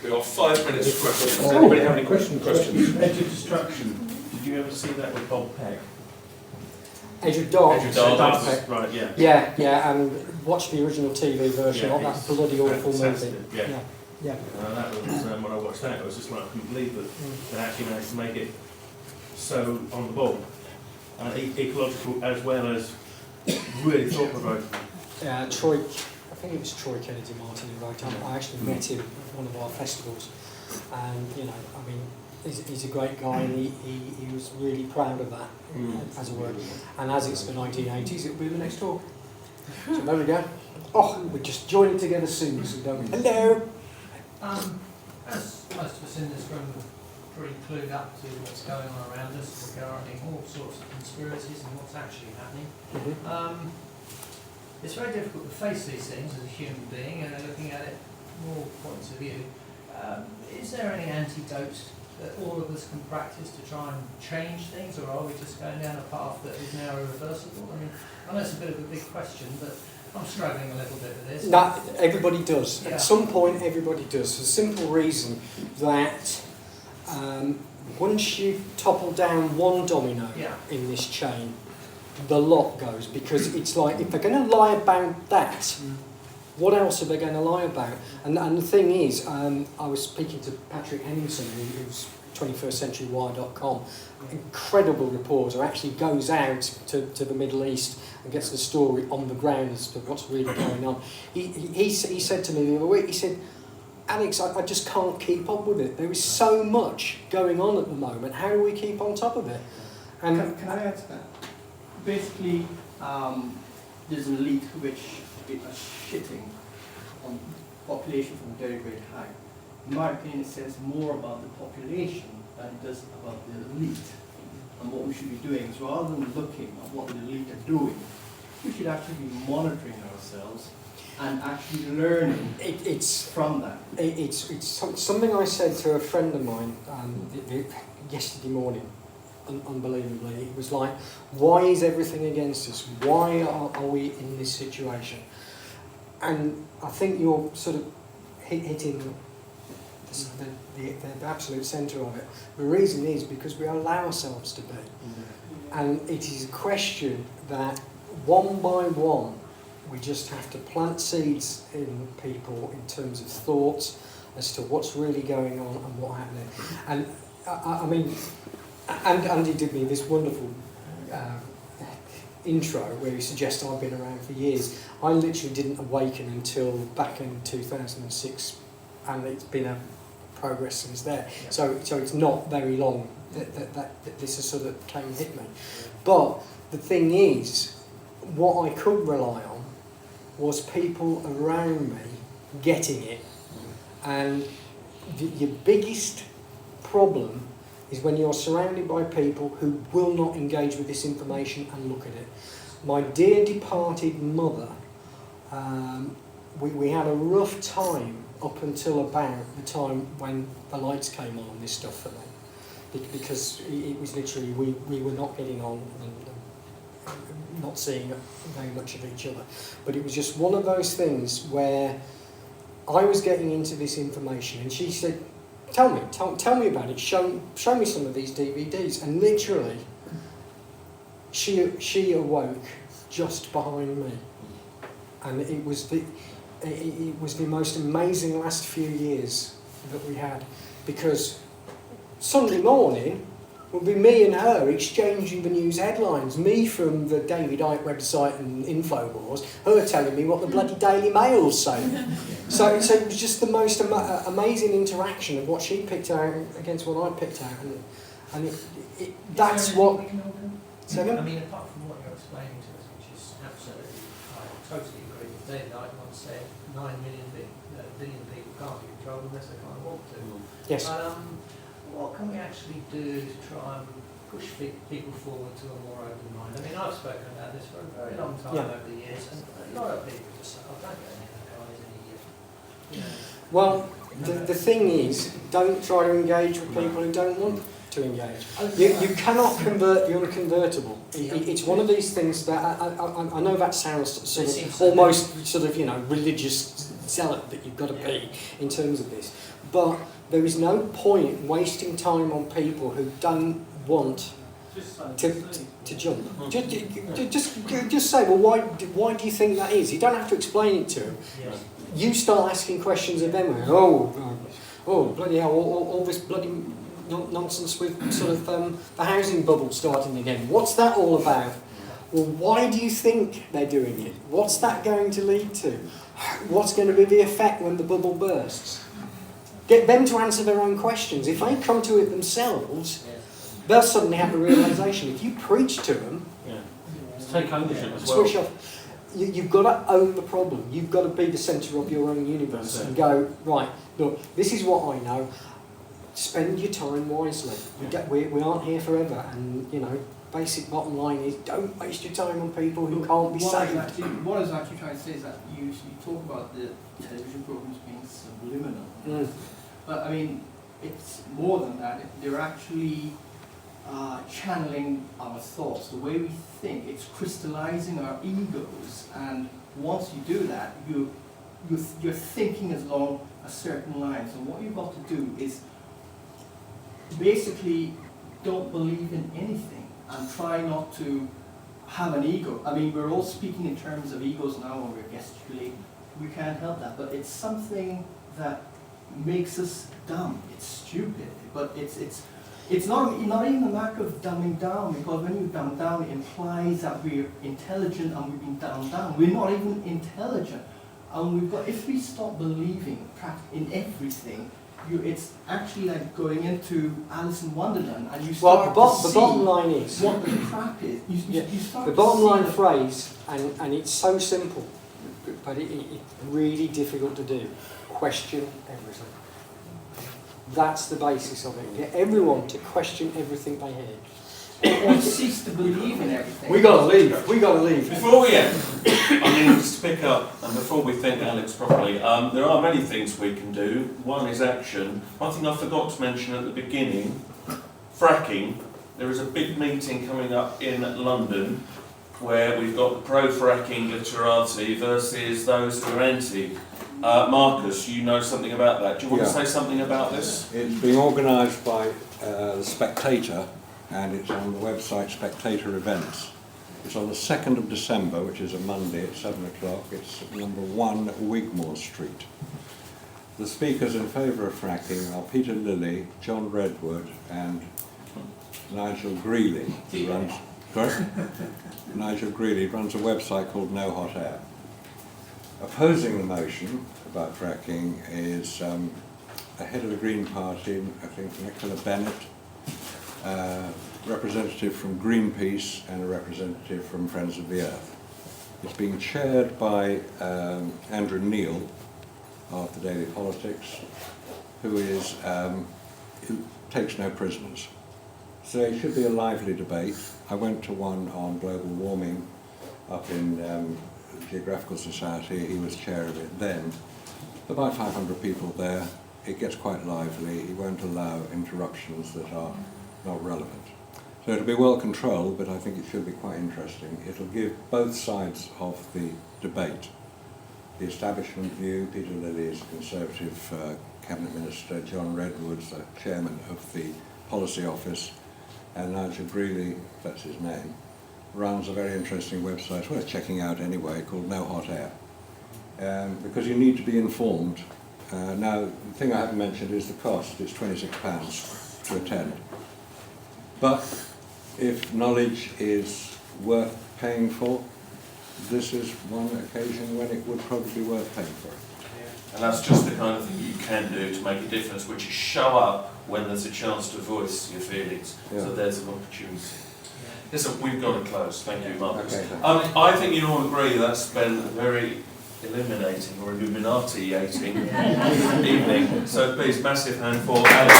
Speaker 3: We've got 5 minutes for questions. Does anybody have any questions?
Speaker 6: Edge of Destruction. Did you ever see that with Bob Peck?
Speaker 4: Edge of Dark.
Speaker 3: Edge of Dark, right, yeah.
Speaker 4: Yeah, and watch the original TV version of that bloody awful movie.
Speaker 3: Yeah.
Speaker 4: Yeah.
Speaker 3: That was, when I watched that, it was just like, I couldn't believe that they actually managed to make it so on the ball. Ecological as well as really thought-provoking.
Speaker 4: Troy, I think it was Troy Kennedy Martin who wrote it. I actually met him at one of our festivals. And, you know, I mean, he's a great guy and he was really proud of that, as it were. And as it's the 1980s, it'll be the next talk. So there we go. Oh, we're just joining together soon, so don't we? Hello!
Speaker 6: As most of us in this room are pretty clued up to what's going on around us regarding all sorts of conspiracies and what's actually happening, it's very difficult to face these things as a human being and looking at it from all points of view. Is there any antidote that all of us can practice to try and change things, or are we just going down a path that is now irreversible? I mean, I know it's a bit of a big question, but I'm struggling a little bit with this.
Speaker 4: No, everybody does.
Speaker 6: Yeah.
Speaker 4: At some point, everybody does. For the simple reason that once you topple down one domino in this chain, the lot goes. Because it's like, if they're going to lie about that, what else are they going to lie about? And the thing is, I was speaking to Patrick Henningson, who's 21stcenturywire.com, incredible reporter, actually goes out to the Middle East and gets the story on the ground as to what's really going on. He said to me the other week, he said, Alex, I just can't keep up with it. There is so much going on at the moment. How do we keep on top of it? And
Speaker 8: Can I add to that? Basically, there's an elite which are shitting on population from a very great height. In my opinion, it says more about the population than it does about the elite. And what we should be doing is rather than looking at what the elite are doing, we should actually be monitoring ourselves and actually learning from that.
Speaker 4: It's something I said to a friend of mine yesterday morning. Unbelievably, it was like, why is everything against us? Why are we in this situation? And I think you're sort of hitting the absolute centre of it. The reason is because we allow ourselves to be. And it is a question that one by one we just have to plant seeds in people in terms of thoughts as to what's really going on and what's happening. And I mean, Andy did me this wonderful intro where he suggests I've been around for years. I literally didn't awaken until back in 2006, and it's been a progress since there.
Speaker 6: Yeah.
Speaker 4: So it's not very long that this has sort of came and hit me. But the thing is, what I could rely on was people around me getting it. And your biggest problem is when you're surrounded by people who will not engage with this information and look at it. My dear departed mother, we had a rough time up until about the time when the lights came on this stuff for me. Because it was literally, we were not getting on and not seeing very much of each other. But it was just one of those things where I was getting into this information and she said, tell me about it, show me some of these DVDs. And literally, she awoke just behind me. And it was the most amazing last few years that we had, because Sunday morning would be me and her exchanging the news headlines, me from the David Icke website and Infowars, her telling me what the bloody Daily Mail's saying. So it was just the most amazing interaction of what she picked out against what I picked out, and that's what.
Speaker 6: I mean, apart from what you're explaining to us, which is absolutely, I totally agree with David Icke once said, 9 billion people can't be controlled unless they kind of want to.
Speaker 4: Yes.
Speaker 6: But what can we actually do to try and push people forward to a more open mind? I mean, I've spoken about this for a very long time over the years, and a lot of people just say, oh, don't go near that guy, he's an idiot. You know.
Speaker 4: Well, the thing is, don't try to engage with people who don't want to engage. You cannot convert the unconvertible. It's one of these things that I know that sounds sort of almost sort of, you know, religious zealot that you've got to be in terms of this, but there is no point wasting time on people who don't want to jump. Just say, well, why do you think that is? You don't have to explain it to them.
Speaker 6: Yes.
Speaker 4: You start asking questions of them. Oh, bloody hell! All this bloody nonsense with sort of the housing bubble starting again. What's that all about? Well, why do you think they're doing it? What's that going to lead to? What's going to be the effect when the bubble bursts? Get them to answer their own questions. If they come to it themselves, they'll suddenly have a realisation. If you preach to them,
Speaker 3: take ownership as well.
Speaker 4: switch off. You've got to own the problem. You've got to be the centre of your own universe and go, right, look, this is what I know. Spend your time wisely. We aren't here forever, and, you know, basic bottom line is don't waste your time on people who can't be saved.
Speaker 8: What I was actually trying to say is that you talk about the television programs being subliminal. But I mean, it's more than that. They're actually channeling our thoughts, the way we think. It's crystallizing our egos, and once you do that, you're thinking along a certain line. So what you've got to do is basically don't believe in anything and try not to have an ego. I mean, we're all speaking in terms of egos now when we're gesticulating. We can't help that, but it's something that makes us dumb. It's stupid, but it's not even a matter of dumbing down, because when you dumb down, it implies that we're intelligent and we've been dumbed down. We're not even intelligent, and if we stop believing in everything, it's actually like going into Alice in Wonderland, and you start
Speaker 4: the bottom line is
Speaker 8: what the crap is. You start
Speaker 4: the bottom line phrase, and it's so simple, but it's really difficult to do. Question everything. That's the basis of it. Get everyone to question everything they hear.
Speaker 6: or cease to believe in everything.
Speaker 4: We gotta leave. We gotta leave.
Speaker 3: Before we end, I mean, just to pick up, and before we thank Alex properly, there are many things we can do. One is action. One thing I forgot to mention at the beginning, fracking. There is a big meeting coming up in London where we've got the pro-fracking literati versus those who are anti. Marcus, you know something about that. Do you want to say something about this?
Speaker 7: It's being organised by The Spectator, and it's on the website Spectator Events. It's on the 2nd of December, which is a Monday at 7 o'clock. It's at number 1 Wigmore Street. The speakers in favour of fracking are Peter Lilly, John Redwood and Nigel Greeley, who runs, Nigel Greeley runs a website called No Hot Air. Opposing the motion about fracking is a head of the Green Party, I think Nicola Bennett, representative from Greenpeace and a representative from Friends of the Earth. It's being chaired by Andrew Neil of the Daily Politics, who takes no prisoners. So it should be a lively debate. I went to one on global warming up in Geographical Society. He was chair of it then. About 500 people there. It gets quite lively. He won't allow interruptions that are not relevant. So it'll be well controlled, but I think it should be quite interesting. It'll give both sides of the debate. The establishment view, Peter Lilly is a Conservative Cabinet Minister, John Redwood's the chairman of the Policy Office, and Nigel Greeley, that's his name, runs a very interesting website, worth checking out anyway, called No Hot Air. Because you need to be informed. Now, the thing I haven't mentioned is the cost. It's £26 to attend. But if knowledge is worth paying for, this is one occasion when it would probably be worth paying for it.
Speaker 3: And that's just the kind of thing you can do to make a difference, which is show up when there's a chance to voice your feelings.
Speaker 7: Yeah.
Speaker 3: So there's an opportunity. Listen, we've got to close. Thank you, Marcus.
Speaker 7: Okay.
Speaker 3: I think you all agree that's been a very illuminating or illuminati-ating evening. So please, massive hand for Alex.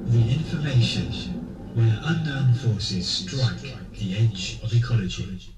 Speaker 1: The information where unknown forces strike the edge of ecology.